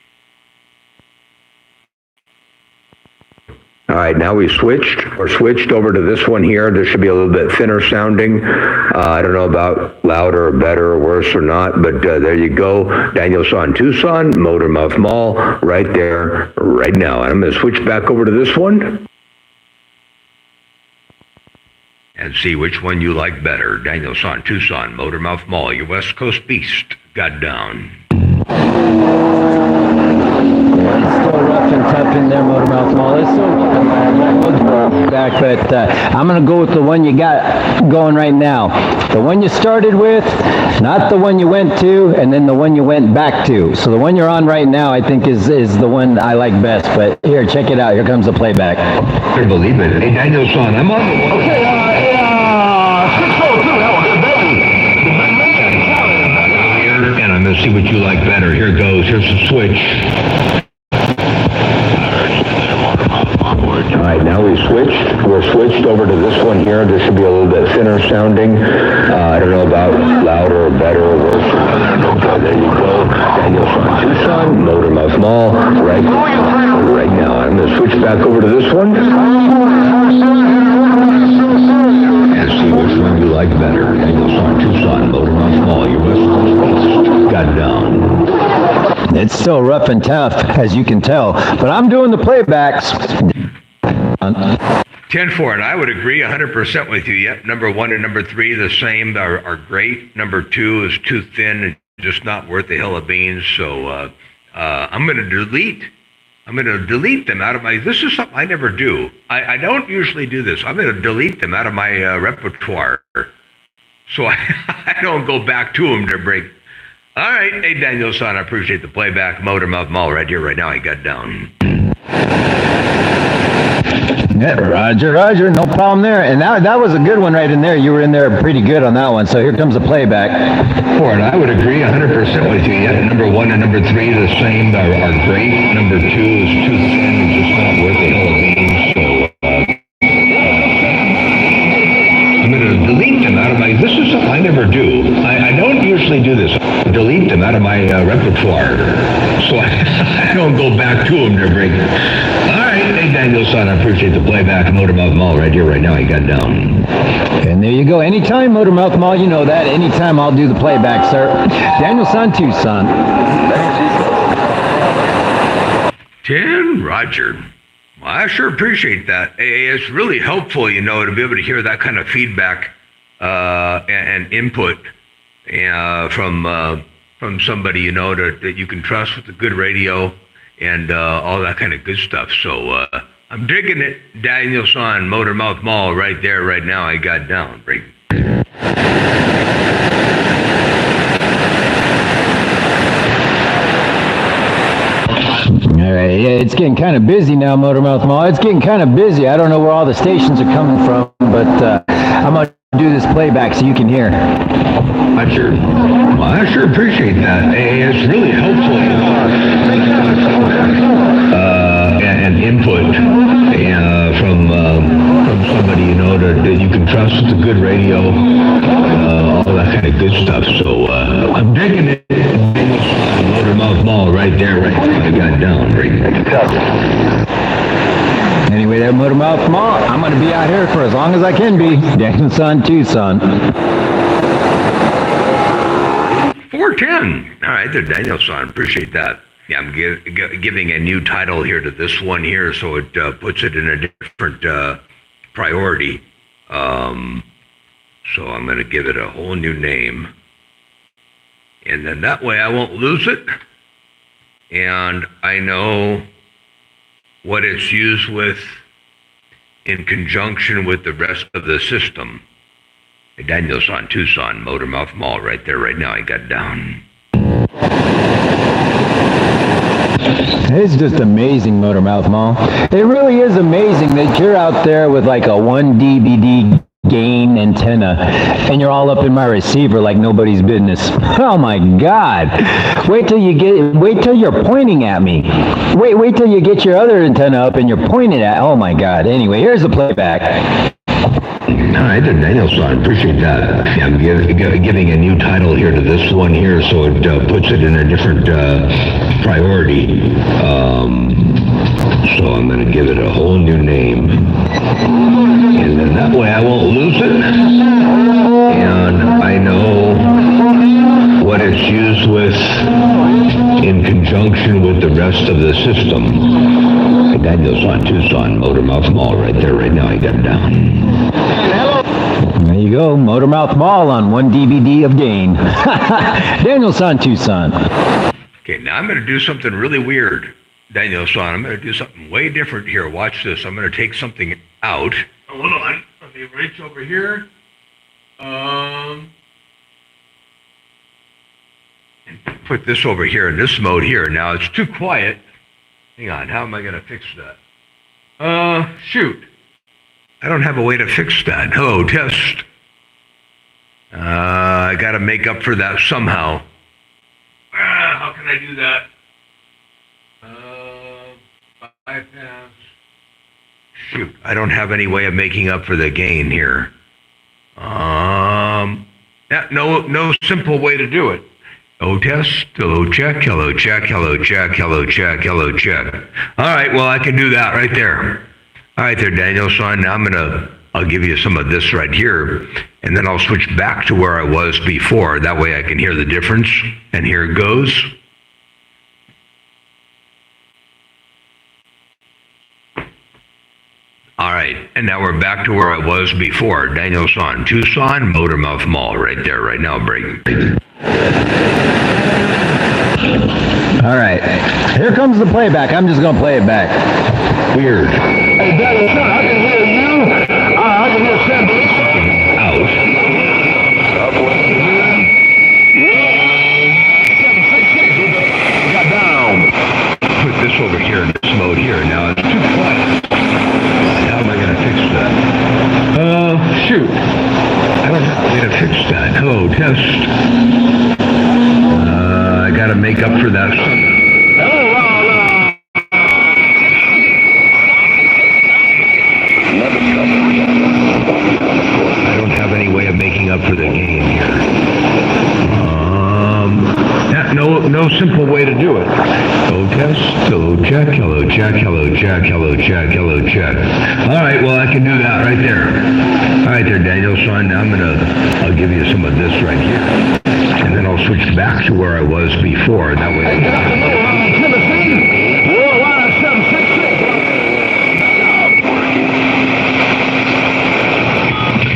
All right, now we switched. We're switched over to this one here. This should be a little bit thinner sounding. I don't know about louder or better or worse or not, but there you go. Danielson, Tucson, Motormouth Mall, right there, right now. And I'm going to switch back over to this one and see which one you like better. Danielson, Tucson, Motormouth Mall, your West Coast beast got down. Still rough and tough in there, Motormouth Mall. It's so back, but I'm going to go with the one you got going right now. The one you started with, not the one you went to, and then the one you went back to. So the one you're on right now, I think, is the one I like best. But here, check it out. Here comes the playback. I believe it. Hey, Danielson, I'm on the one. Okay, 602, that was good, baby. And I'm going to see what you like better. Here it goes. Here's the switch. All right, now we switched. We're switched over to this one here. This should be a little bit thinner sounding. I don't know about louder or better or worse. There you go. Danielson, Tucson, Motormouth Mall, right now. I'm going to switch back over to this one and see which one you like better. Danielson, Tucson, Motormouth Mall, your West Coast got down. It's still rough and tough, as you can tell. But I'm doing the playbacks. 10-4, and I would agree 100% with you. Yep, number 1 and number 3, the same, are great. Number 2 is too thin and just not worth the hill of beans. So I'm going to delete them out of my, this is something I never do. I don't usually do this. I'm going to delete them out of my repertoire. So I don't go back to them to break. All right, hey, Danielson, I appreciate the playback. Motormouth Mall right here, right now, I got down. Yeah, Roger, no problem there. And that was a good one right in there. You were in there pretty good on that one. So here comes the playback. And I would agree 100% with you. Yet number 1 and number 3, the same, are great. Number 2 is too thin and just not worth the hill of beans. So I'm going to delete them out of my, this is something I never do. I don't usually do this. Delete them out of my repertoire. So I don't go back to them to break. All right, hey, Danielson, I appreciate the playback. Motormouth Mall right here, right now, I got down. And there you go. Anytime, Motormouth Mall, you know that. Anytime I'll do the playback, sir. Danielson, Tucson. 10, Roger. Well, I sure appreciate that. It's really helpful, to be able to hear that kind of feedback and input from somebody, that you can trust with the good radio and all that kind of good stuff. So I'm digging it. Danielson, Motormouth Mall, right there, right now, I got down. Break. All right, yeah, it's getting kind of busy now, Motormouth Mall. It's getting kind of busy. I don't know where all the stations are coming from, but I'm going to do this playback so you can hear. I sure appreciate that. It's really helpful, and input from listen to good radio, all that kind of good stuff. So I'm digging it. Motormouth Mall right there, right where I got down. Anyway, there, Motormouth Mall. I'm going to be out here for as long as I can be. Danielson, Tucson. 410. All right, there, Danielson. Appreciate that. Yeah, I'm giving a new title here to this one here, so it puts it in a different priority. So I'm going to give it a whole new name. And then that way I won't lose it. And I know what it's used with in conjunction with the rest of the system. Hey, Danielson, Tucson, Motormouth Mall right there right now. I got down. It's just amazing, Motormouth Mall. It really is amazing that you're out there with like a 1 dBd gain antenna and you're all up in my receiver like nobody's business. Oh my God. Wait till you're pointing at me. Wait till you get your other antenna up and you're pointing at. Oh my God. Anyway, here's the playback. All right, then, Danielson, appreciate that. Yeah, I'm giving a new title here to this one here, so it puts it in a different priority. So I'm going to give it a whole new name. And then that way I won't lose it. And I know what it's used with in conjunction with the rest of the system. Danielson, Tucson, Motormouth Mall right there right now. I got it down. There you go, Motormouth Mall on 1 dBd of gain. Danielson, Tucson. Okay, now I'm going to do something really weird, Danielson. I'm going to do something way different here. Watch this. I'm going to take something out. Oh, hold on. Let me reach over here. And put this over here in this mode here. Now, it's too quiet. Hang on. How am I going to fix that? Shoot. I don't have a way to fix that. Hello, test. I got to make up for that somehow. How can I do that? Bypass. Shoot, I don't have any way of making up for the gain here. Yeah, no simple way to do it. Hello, test. Hello, check. Hello, check. Hello, check. Hello, check. Hello, check. All right, well, I can do that right there. All right there, Danielson. Now I'll give you some of this right here, and then I'll switch back to where I was before. That way I can hear the difference, and here it goes. All right, and now we're back to where I was before. Danielson, Tucson, Motormouth Mall right there, right now, break. All right, here comes the playback. I'm just going to play it back. Weird. Hey, Danielson, I can hear you. I can hear Sam. Out. Got down. Put this over here in this mode here. Now it's too quiet. How am I going to fix that? Shoot. I don't have a way to fix that. Hello, test. I got to make up for that. I don't have any way of making up for the gain here. No simple way to do it. Hello, test. Hello, check. Hello, check. Hello, check. Hello, check. Hello, check. All right, well, I can do that right there. All right there, Danielson. Now I'll give you some of this right here. And then I'll switch back to where I was before. That way.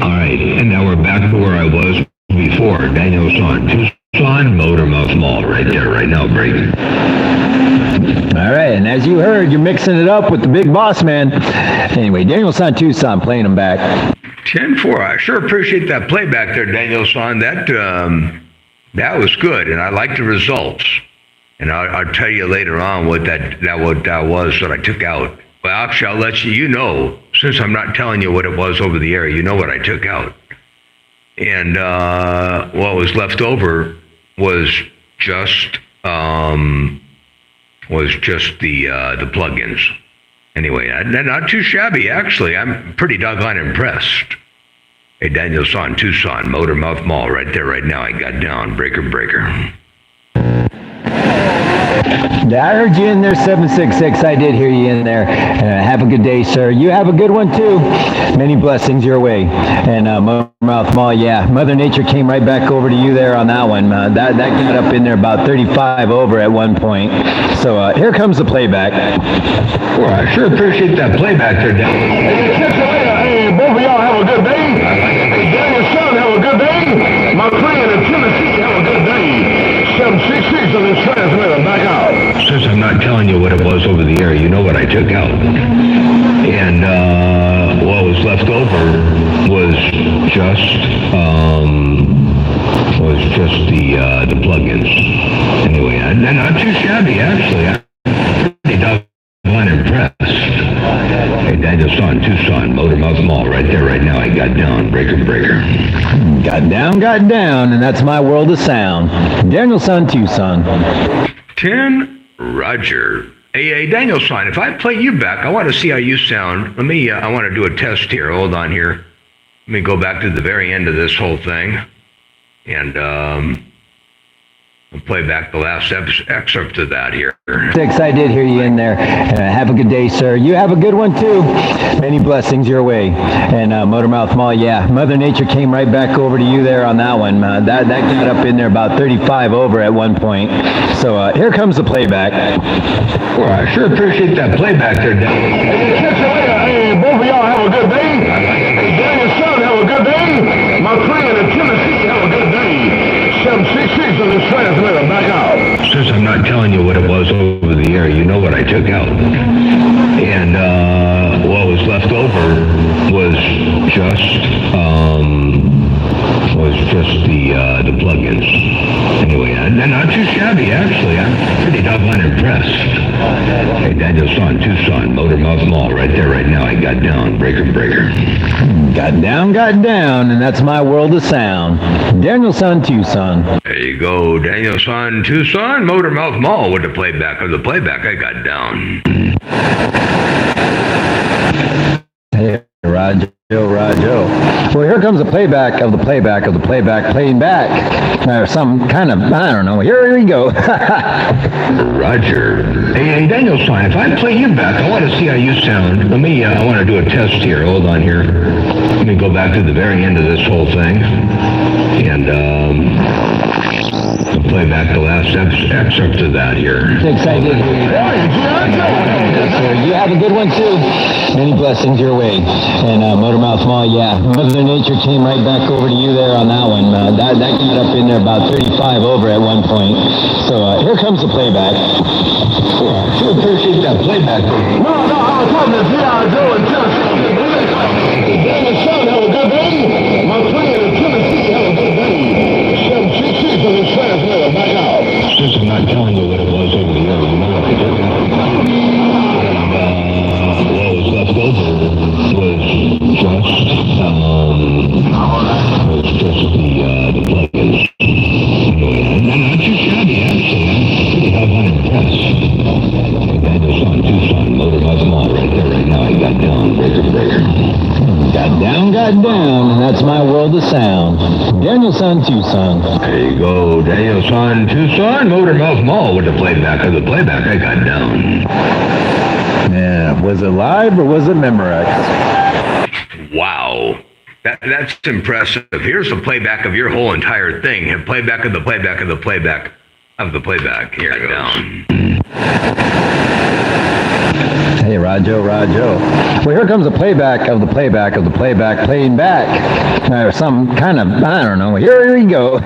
All right, and now we're back to where I was before. Danielson, Tucson, Motormouth Mall right there, right now, breaking. All right, and as you heard, you're mixing it up with the big boss man. Anyway, Danielson, Tucson, playing them back. 10-4. I sure appreciate that playback there, Danielson. That was good, and I like the results. And I'll tell you later on what that was that I took out. Well, actually, I'll let you know, since I'm not telling you what it was over the air, you know what I took out. And what was left over was just the plugins. Anyway, not too shabby, actually. I'm pretty doggone impressed. Hey, Daniel Son, Tucson, Motormouth Mall, right there, right now. I got down. Breaker. Yeah, I heard you in there, 766. I did hear you in there. Have a good day, sir. You have a good one, too. Many blessings your way. And Motormouth Mall, yeah, Mother Nature came right back over to you there on that one. That got up in there about 35 over at one point. So here comes the playback. Well, I sure appreciate that playback there, Daniel. Hey, both of y'all have a good day. Hey, Daniel Son, have a good day. My friend in Tennessee, have a good day. 766 on this transmitter, back out. Since I'm not telling you what it was over the air, you know what I took out. And what was left over was just the plugins. Anyway, they're not too shabby actually. I'm pretty doggone impressed. Hey, Daniel Son, Tucson, Motormouth Mall, right there, right now. I got down. Breaker. Got down, and that's my world of sound. Daniel Son, Tucson. 10, Roger. Hey, Daniel Son, if I play you back, I want to see how you sound. Let me, I want to do a test here. Hold on here. Let me go back to the very end of this whole thing. And, I'll play back the last excerpt of that here. 6, I did hear you in there. Have a good day, sir. You have a good one, too. Many blessings your way. And Motormouth Mall, yeah, Mother Nature came right back over to you there on that one. That got up in there about 35 over at one point. So here comes the playback. Well, I sure appreciate that playback there, Daniel. Hey, both of y'all have a good day. Hey, Daniel Son, have a good day. My friend in Tennessee, have a good day. 766 on this transmitter, back out. Since I'm not telling you what it was over the air, you know what I took out. And what was left over was just the plugins. Anyway, they're not too shabby actually. I'm pretty doggone impressed. Hey, Daniel Son, Tucson, Motormouth Mall, right there, right now. I got down. Breaker. Got down, and that's my world of sound. Daniel Son, Tucson. There you go, Daniel Son, Tucson, Motormouth Mall with the playback of the playback. I got down. Hey, Roger. Well, here comes the playback of the playback of the playback playing back. Some kind of, I don't know. Here we go. Roger. Hey, Daniel Son, if I play you back, I want to see how you sound. Let me, I want to do a test here. Hold on here. Let me go back to the very end of this whole thing. And, I'll play back the last excerpt of that here. 6, I did hear you. You have a good one, too. Many blessings your way. And Motormouth Mall, yeah, Mother Nature came right back over to you there on that one. That got up in there about 35 over at one point. So here comes the playback. Well, I sure appreciate that playback. No, I was talking to G.I. Joe in Tennessee. Daniel Son, have a good day. My friend in Tennessee, have a good day. 766 on this transmitter, back out. Since I'm not telling you what it was over the air, you know what I took out. And what was left over was just the plugins. Anyway, they're not too shabby actually. I'm pretty doggone impressed. Hey, Daniel Son, Tucson, Motormouth Mall, right there, right now. I got down. Breaker. Got down, and that's my world of sound. Daniel Son, Tucson. There you go, Daniel Son, Tucson, Motormouth Mall with the playback of the playback. I got down. Yeah, was it live or was it Memorex? Wow. That's impressive. Here's the playback of your whole entire thing. Playback of the playback of the playback of the playback. Here it goes. Hey, Roger. Well, here comes the playback of the playback of the playback playing back. Some kind of, I don't know. Here we go.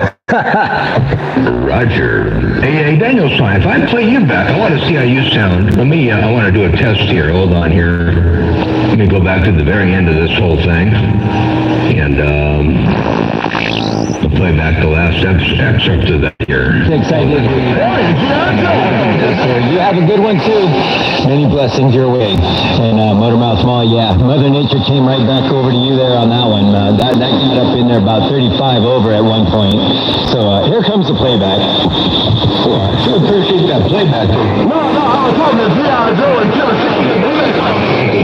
Roger. Hey, Daniel Son, if I play you back, I want to see how you sound. Let me, I want to do a test here. Hold on here. Let me go back to the very end of this whole thing. And, I'll play back the last excerpt of that here. 6, I did hear you. You have a good one, too. Many blessings your way. And Motormouth Mall, yeah, Mother Nature came right back over to you there on that one. That got up in there about 35 over at one point. So here comes the playback. Well, I sure appreciate that playback. No, I was talking to G.I. Joe in Tennessee.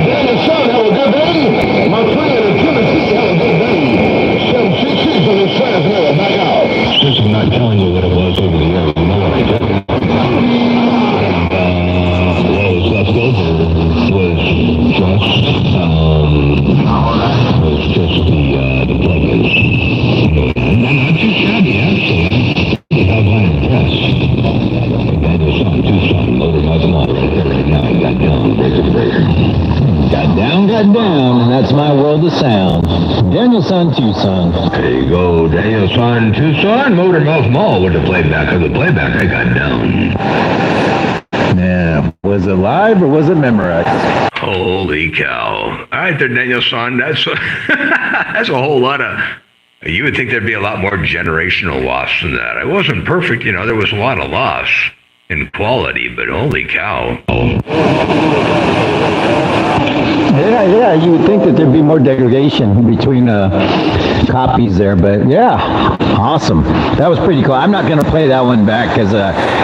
Daniel Son, have a good day. My friend in Tennessee, have a good day. filter was just the plugins. Not too shabby, actually. How about impressed? Daniel Son, Tucson, Motor Mouth Mall, right there, right now. Got down, breaker to breaker. Got down, and that's my world of sound. Daniel Son, Tucson. There you go, Daniel Son, Tucson, Motor Mouth Mall with the playback of the playback. I got down. Yeah, was it live or was it memorized? Holy cow. All right there, Daniel Son. That's that's a whole lot of... You would think there'd be a lot more generational loss than that. It wasn't perfect, there was a lot of loss in quality, but holy cow. Yeah, you would think that there'd be more degradation between copies there, but yeah, awesome. That was pretty cool. I'm not going to play that one back because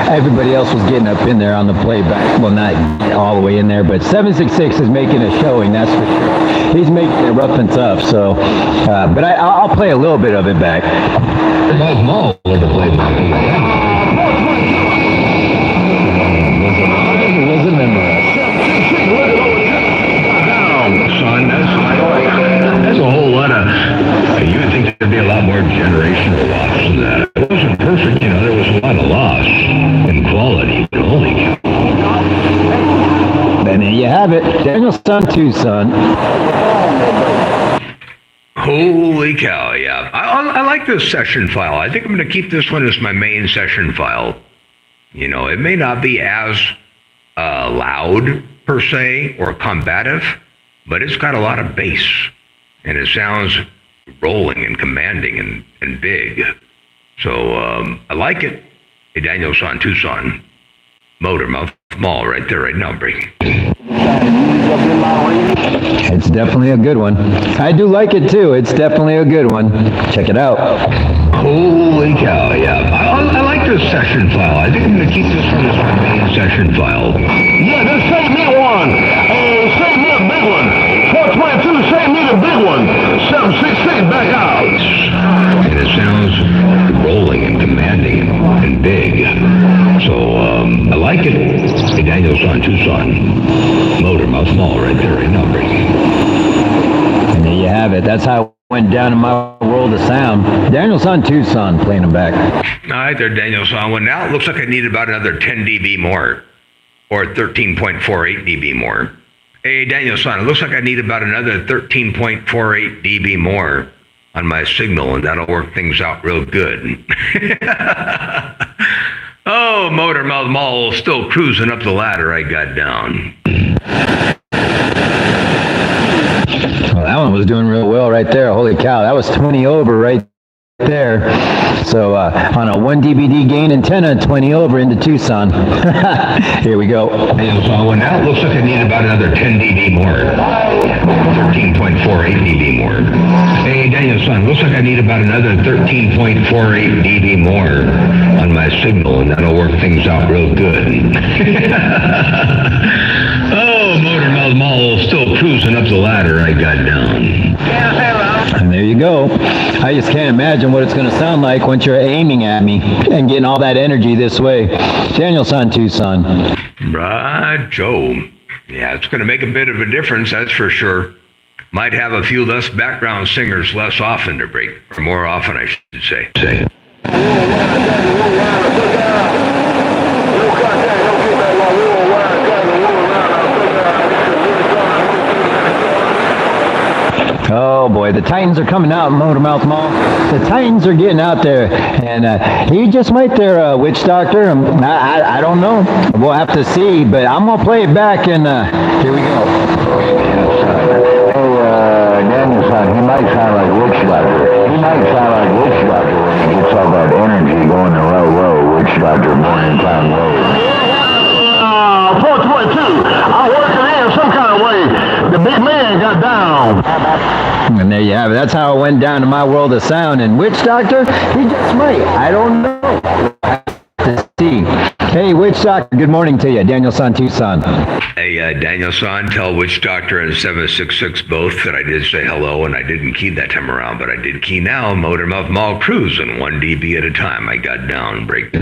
everybody else was getting up in there on the playback. Well, not all the way in there, but 766 is making a showing, that's for sure. He's making it rough and tough, so, but I'll play a little bit of it back. Mouth Mall with the playback. Was it memorized? Son, that's a whole lot of... You would think there'd be a lot more generational loss than that. It wasn't perfect, there was a lot of loss in quality, but holy cow. And there you have it. Daniel Son, Tucson. Holy cow, yeah. I like this session file. I think I'm going to keep this one as my main session file. It may not be as loud, per se, or combative, but it's got a lot of bass, and it sounds rolling and commanding and big. So I like it. Hey, Daniel Son, Tucson, Motor Mouth Mall, right there, right now, breaking. It's definitely a good one. I do like it too. It's definitely a good one. Check it out. Holy cow, yeah. I like this session file. I think I'm going to keep this one as my main session file. Yeah, just save me one. Save me a big one. 422, save me the big one. 766, back out. And it sounds rolling and commanding and big. So, I like it. Hey, Daniel Son, Tucson, Motor Mouth Mall, right there, right now, breaking. And there you have it. That's how it went down in my world of sound. Daniel Son, Tucson, playing them back. All right there, Daniel Son. Well, now it looks like I need about another 10 dB more, or 13.48 dB more. Hey, Daniel Son, it looks like I need about another 13.48 dB more on my signal, and that'll work things out real good. Oh, Motor Mouth Mall still cruising up the ladder I got down. Well, that one was doing real well right there. Holy cow, that was 20 over right there. So on a 1 dBd gain antenna, 20 over into Tucson. Here we go. Well, now it looks like I need about another 10 dB more. 13.48 dB more. Hey, Daniel Son, looks like I need about another 13.48 dB more on my signal, and that'll work things out real good. Oh, Motor Mouth Mall still cruising up the ladder I got down. And there you go. I just can't imagine what it's going to sound like once you're aiming at me and getting all that energy this way. Daniel Son, Tucson. Right, Joe. Yeah, it's going to make a bit of a difference, that's for sure. Might have a few less background singers less often to break, or more often, I should say. Oh boy, the Titans are coming out in Motor Mouth Mall. The Titans are getting out there, and he just might there, Witch Doctor. I don't know. We'll have to see, but I'm gonna play it back, and here we go. Hey, Daniel Son, he might sound like Witch Doctor. He might sound like Witch Doctor when he gets all that energy going to row, Witch Doctor, Morning Clown Road. 422, I'm working in some kind of way. The big man got down. And there you have it. That's how it went down in my world of sound. And Witch Doctor, he just might. I don't know. We'll have to see. Hey, Witch Doctor, good morning to you. Daniel Son, Tucson. Hey, Daniel Son, tell Witch Doctor and 766 both that I did say hello, and I didn't key that time around, but I did key now. Motor Mouth Mall cruising 1 dB at a time. I got down, break.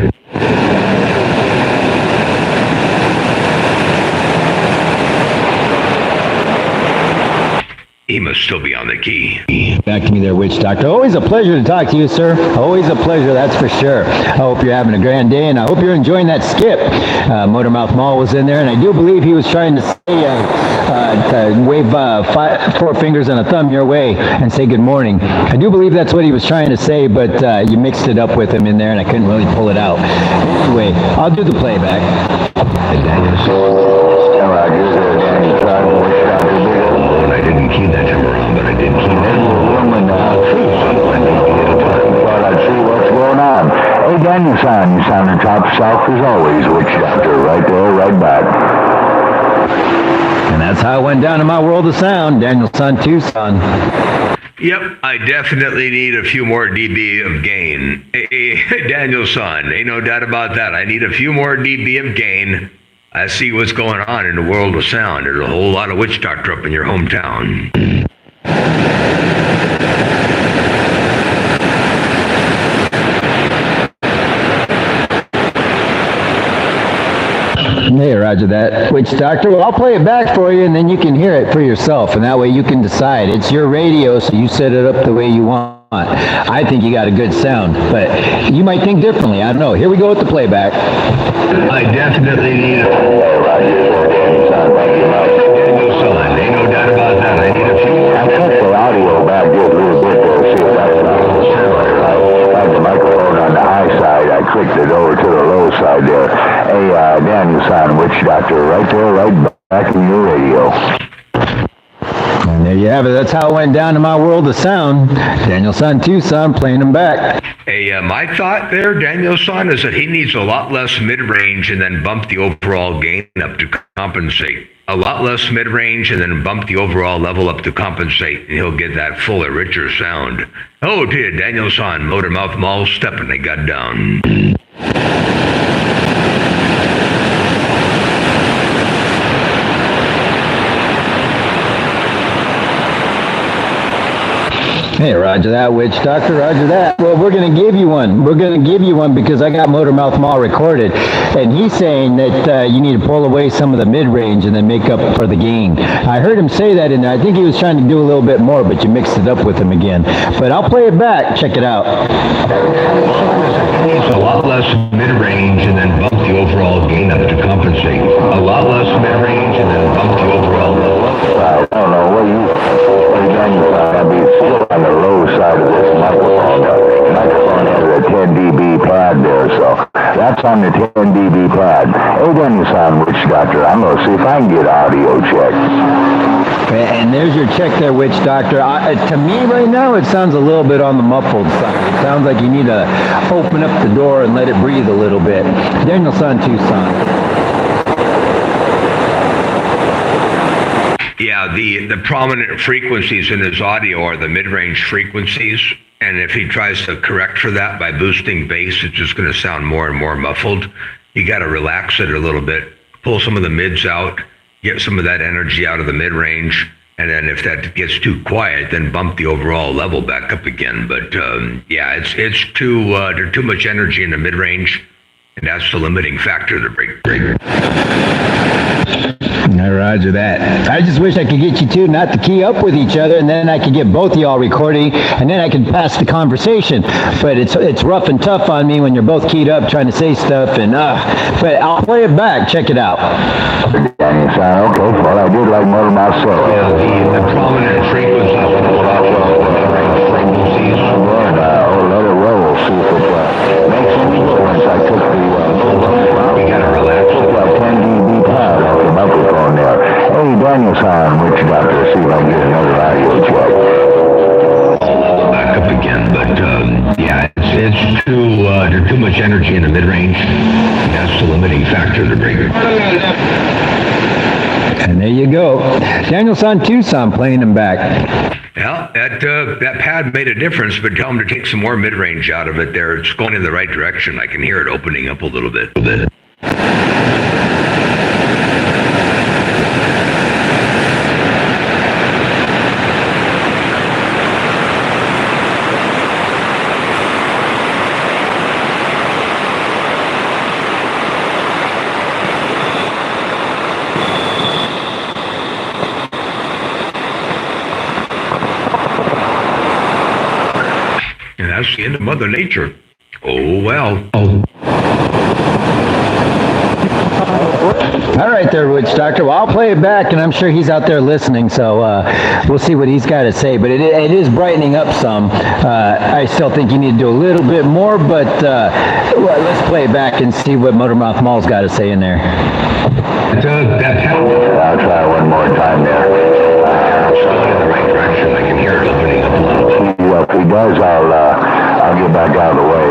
He must still be on the key. Back to me there, Witch Doctor. Always a pleasure to talk to you, sir. Always a pleasure, that's for sure. I hope you're having a grand day, and I hope you're enjoying that skip. Motormouth Mall was in there, and I do believe he was trying to say, to wave 4 fingers and a thumb your way and say good morning. I do believe that's what he was trying to say, but you mixed it up with him in there, and I couldn't really pull it out. Anyway, I'll do the playback. And I didn't key that time around, but I did key that. Thought I'd see what's going on. Hey, Daniel-san, you sound top shelf as always, Witch Doctor. Right there, right back. And that's how it went down in my world of sound. Daniel-san, Tucson. Yep, I definitely need a few more dB of gain. Hey, Daniel-san, ain't no doubt about that. I need a few more dB of gain. I see what's going on in the world of sound. There's a whole lot of Witch Doctor up in your hometown. Hey, roger that. Witch Doctor, well, I'll play it back for you, and then you can hear it for yourself, and that way you can decide. It's your radio, so you set it up the way you want. I think you got a good sound, but you might think differently. I don't know. Here we go with the playback. I definitely need a... Daniel-san, ain't no doubt about that. I need a few more... I cut the audio back just a little bit there, see if that's enough. I had the microphone on the high side. I clicked it over to the low side there. Hey, Daniel-san, Witch Doctor, right there, right back in your radio. And there you have it. That's how it went down in my world of sound. Daniel-san, Tucson, playing them back. Hey, my thought there, Daniel-san, is that he needs a lot less mid-range and then bump the overall gain up to compensate. A lot less mid-range and then bump the overall level up to compensate, and he'll get that fuller, richer sound. Oh, dear, Daniel-san, Motormouth Mall stepping, they got down. Hey, roger that, Witch Doctor, roger that. Well, we're going to give you one. We're going to give you one because I got Motormouth Mall recorded, and he's saying that you need to pull away some of the mid-range and then make up for the gain. I heard him say that in there. I think he was trying to do a little bit more, but you mixed it up with him again. But I'll play it back. Check it out. It's a lot less mid-range and then bump the overall gain up to compensate. A lot less mid-range and then bump the overall level up. I don't know what you done. I'll be still on the low side of this microphone. The microphone has a 10 dB pad there, so that's on the 10 dB pad. Hey, Daniel-san, Witch Doctor, I'm going to see if I can get audio check. And there's your check there, Witch Doctor. To me right now, it sounds a little bit on the muffled side. It sounds like you need to open up the door and let it breathe a little bit. Daniel-san, Tucson. Yeah, the prominent frequencies in his audio are the mid-range frequencies, and if he tries to correct for that by boosting bass, it's just going to sound more and more muffled. You got to relax it a little bit, pull some of the mids out, get some of that energy out of the mid-range, and then if that gets too quiet, then bump the overall level back up again. But yeah, it's too there's too much energy in the mid-range, and that's the limiting factor to break. Roger that. I just wish I could get you two not to key up with each other, and then I could get both of y'all recording, and then I could pass the conversation. But it's rough and tough on me when you're both keyed up trying to say stuff, and but I'll play it back. Check it out. Daniel-san, okay, well, I did like Motormouth Soul. Yeah, the prominent frequencies in his audio are the mid-range frequencies. Well, let it roll, see if it makes any difference. I took the We got to relax. 10 dB pad off the microphone there. Hey, Daniel-san, Witch Doctor, see if I can get another audio check. Back up again, but yeah, it's there's too much energy in the mid-range. That's the limiting factor to break it. And there you go. Daniel-san, Tucson, playing them back. Well, that pad made a difference, but tell him to take some more mid-range out of it there. It's going in the right direction. I can hear it opening up a little bit. And that's the end of Mother Nature. Oh, well. All right there, Witch Doctor. Well, I'll play it back, and I'm sure he's out there listening, so we'll see what he's got to say. But it is brightening up some. I still think you need to do a little bit more, but let's play it back and see what Motormouth Mall's got to say in there. I'll try one more time there. Still in the right direction. I can hear it opening up a little bit. If he does, I'll get back out of the way.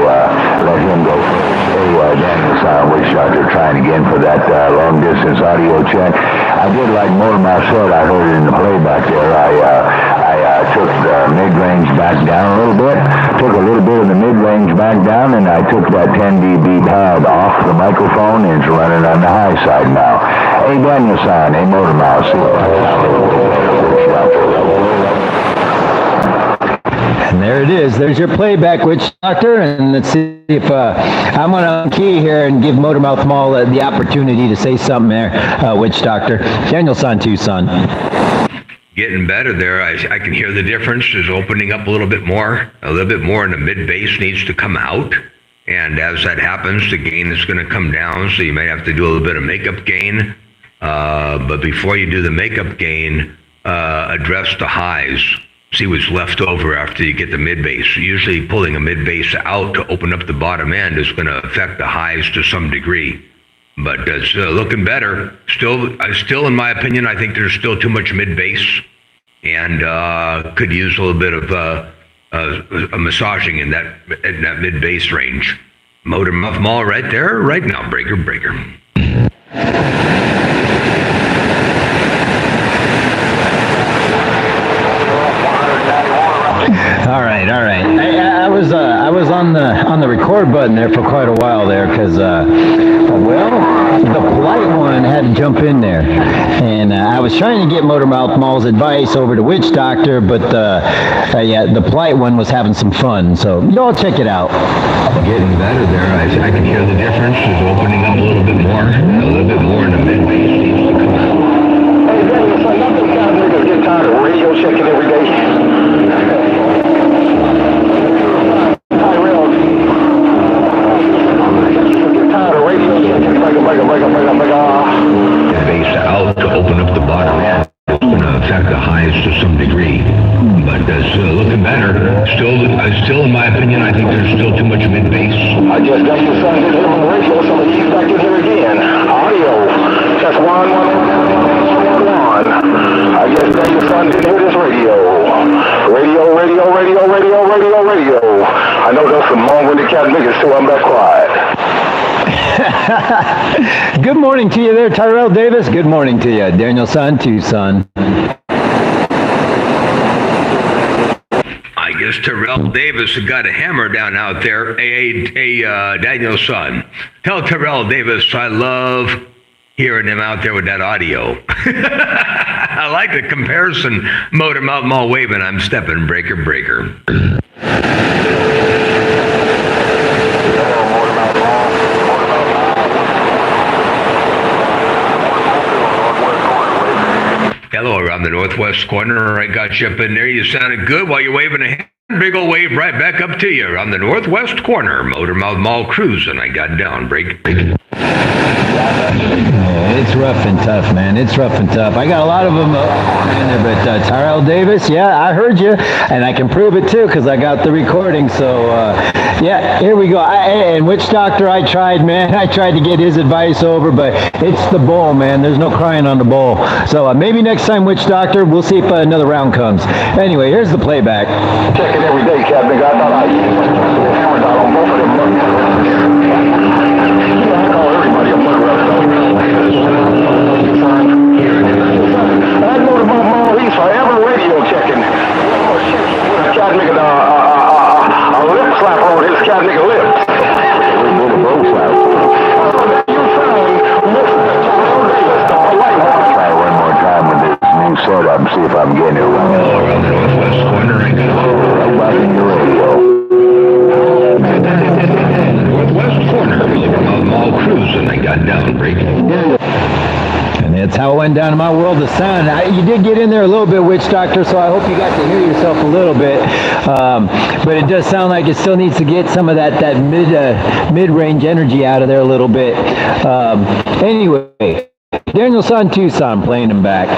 Let him go first. Hey, Daniel Son, Witch Doctor trying again for that long-distance audio check. I did like Motormouth said. I heard it in the playback there. I took the mid-range back down a little bit, took a little bit of the mid-range back down, and I took that 10 dB pad off the microphone, and it's running on the high side now. Hey, Daniel Son, hey, Motormouth, see if I can sound a little bit better, Witch Doctor. And there it is. There's your playback, Witch Doctor. And let's see if I'm going to key here and give Motormouth Mall the opportunity to say something there, Witch Doctor. Daniel San Tucson. Getting better there. I can hear the difference is opening up a little bit more. A little bit more, and the mid-bass needs to come out. And as that happens, the gain is going to come down, so you may have to do a little bit of makeup gain. But before you do the makeup gain, address the highs. See what's left over after you get the mid-bass. Usually pulling a mid-bass out to open up the bottom end is going to affect the highs to some degree. But it's looking better. Still, in my opinion, I think there's still too much mid-bass and could use a little bit of a massaging in that mid-bass range. Motormouth Mall right there, right now. Breaker. All right. I was on the record button there for quite a while there because the polite one had to jump in there, and I was trying to get Motormouth Mall's advice over to Witch Doctor, but the polite one was having some fun. So y'all check it out. Getting better there. I can hear the difference is opening up a little bit more in the mid-bass needs to come out. Hey, Daniel Son, nothing kind of niggas get tired of radio checking every day. Base out to open up the bottom end. It's going to affect the highs to some degree, but it's looking better. Still, in my opinion, I think there's still too much mid-bass. I guess Daniel Son didn't hear on the radio, so he's back in here again. Audio. Test 1, 1, 1, 1, 1. I guess Daniel Son didn't hear this radio. Radio. I know there's some long-winded cat niggas, so I'm back quiet. Good morning to you there, Tyrell Davis. Good morning to you, Daniel San Tucson. I guess Tyrell Davis has got a hammer down out there. Hey, Daniel Son. Tell Tyrell Davis I love hearing him out there with that audio. I like the comparison. Motormouth Mall waving, I'm stepping, breaker. Hello, around the northwest corner. I got you up in there. You sounded good while you're waving a hand. Big old wave right back up to you. Around the northwest corner. Motormouth Mall cruising. I got down. Break. It's rough and tough, man. It's rough and tough. I got a lot of them in there, but Tyrell Davis, yeah, I heard you, and I can prove it too because I got the recording. So, yeah, here we go. And Witch Doctor, I tried, man. I tried to get his advice over, but it's the bowl, man. There's no crying on the bowl. So maybe next time, Witch Doctor, we'll see if another round comes. Anyway, here's the playback. Checking every day, Captain. I thought I used the cameras out on both of them. I call everybody a murderer. I go to my mom, he's forever radio checking. Cat nigga, a lip slapper on his cat nigga lips. We need a bow slap. Try one more time with this new setup, see if I'm getting it right. Around the northwest corner, I got right back in your radio. northwest corner. Motormouth Mall cruising. I got down. Break. And that's how how it went down in my world of sound. You did get in there a little bit, Witch Doctor, so I hope you got to hear yourself a little bit. But it does sound like it still needs to get some of that mid-range energy out of there a little bit. Anyway, Daniel San Tucson playing him back.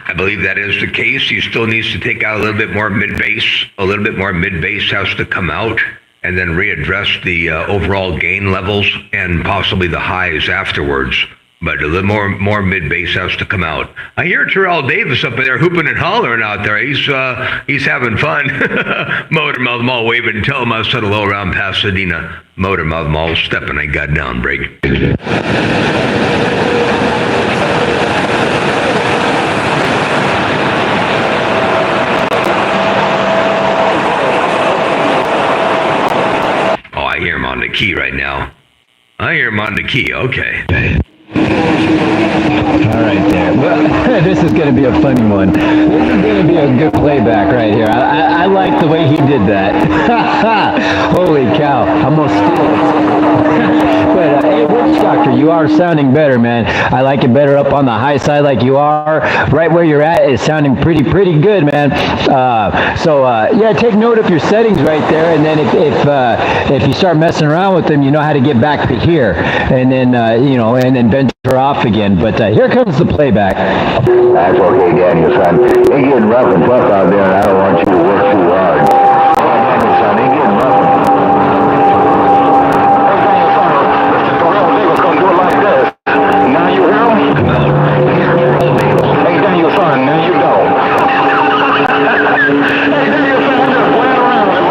I believe that is the case. He still needs to take out a little bit more mid-bass. A little bit more mid-bass has to come out, and then readdress the overall gain levels and possibly the highs afterwards. But a little more mid-bass has to come out. I hear Terrell Davis up there hooping and hollering out there. He's having fun. Motormouth Mall waving. Tell him I said hello around Pasadena. Motormouth Mall stepping. I got down break. Oh, I hear him on the key right now. I hear him on the key. Okay. All right there. Well, this is going to be a funny one. This is going to be a good playback right here. I like the way he did that. Holy cow. I'm going to steal it. But, hey, Witch Doctor, you are sounding better, man. I like it better up on the high side like you are. Right where you're at is sounding pretty good, man. Yeah, take note of your settings right there, and then if you start messing around with them, you know how to get back to here, and then, and then venture off again. But here comes the playback. That's okay, Daniel, son. It's getting rough and tough out there, and I don't want you to work too hard. Daniel, son, it's getting rough. Hey, Daniel, son, Mr. Terrell Davis gonna do it like this. Now you hear him? Hey, Daniel, son, now you don't. Hey, Daniel, son, I'm just playing around with my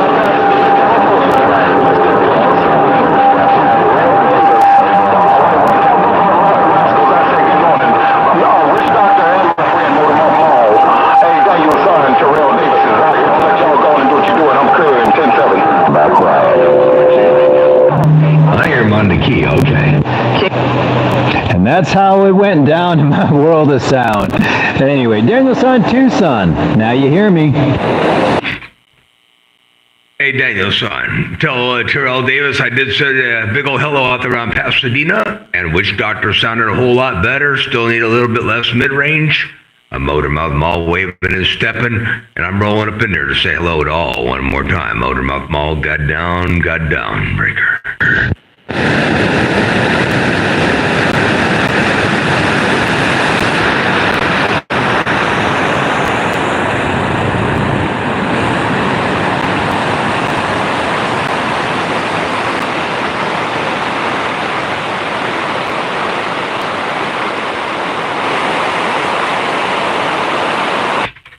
Terrell Davis is out here. I'll let y'all go and do what you're doing. I'm clear in 10-7. That's right. I hear him on the key. Okay. And that's how it went down in my world of sound. Anyway, Daniel San Tucson. Now you hear me. Hey, Daniel, son. Tell Terrell Davis I did say a big old hello out there around Pasadena. And Witch Doctor sounded a whole lot better. Still need a little bit less mid-range. A Motormouth Mall waving and stepping, and I'm rolling up in there to say hello to all one more time. Motormouth Mall, got down, breaker.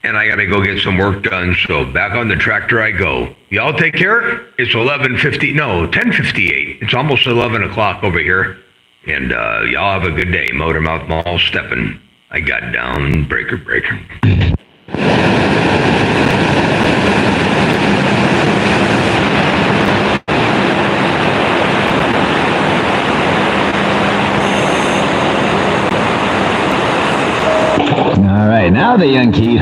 And I got to go get some work done, so back on the tractor I go. Y'all take care. It's 10:58. It's almost 11 o'clock over here. And y'all have a good day. Motormouth Mall stepping. I got down, breaker. All right, now the young key.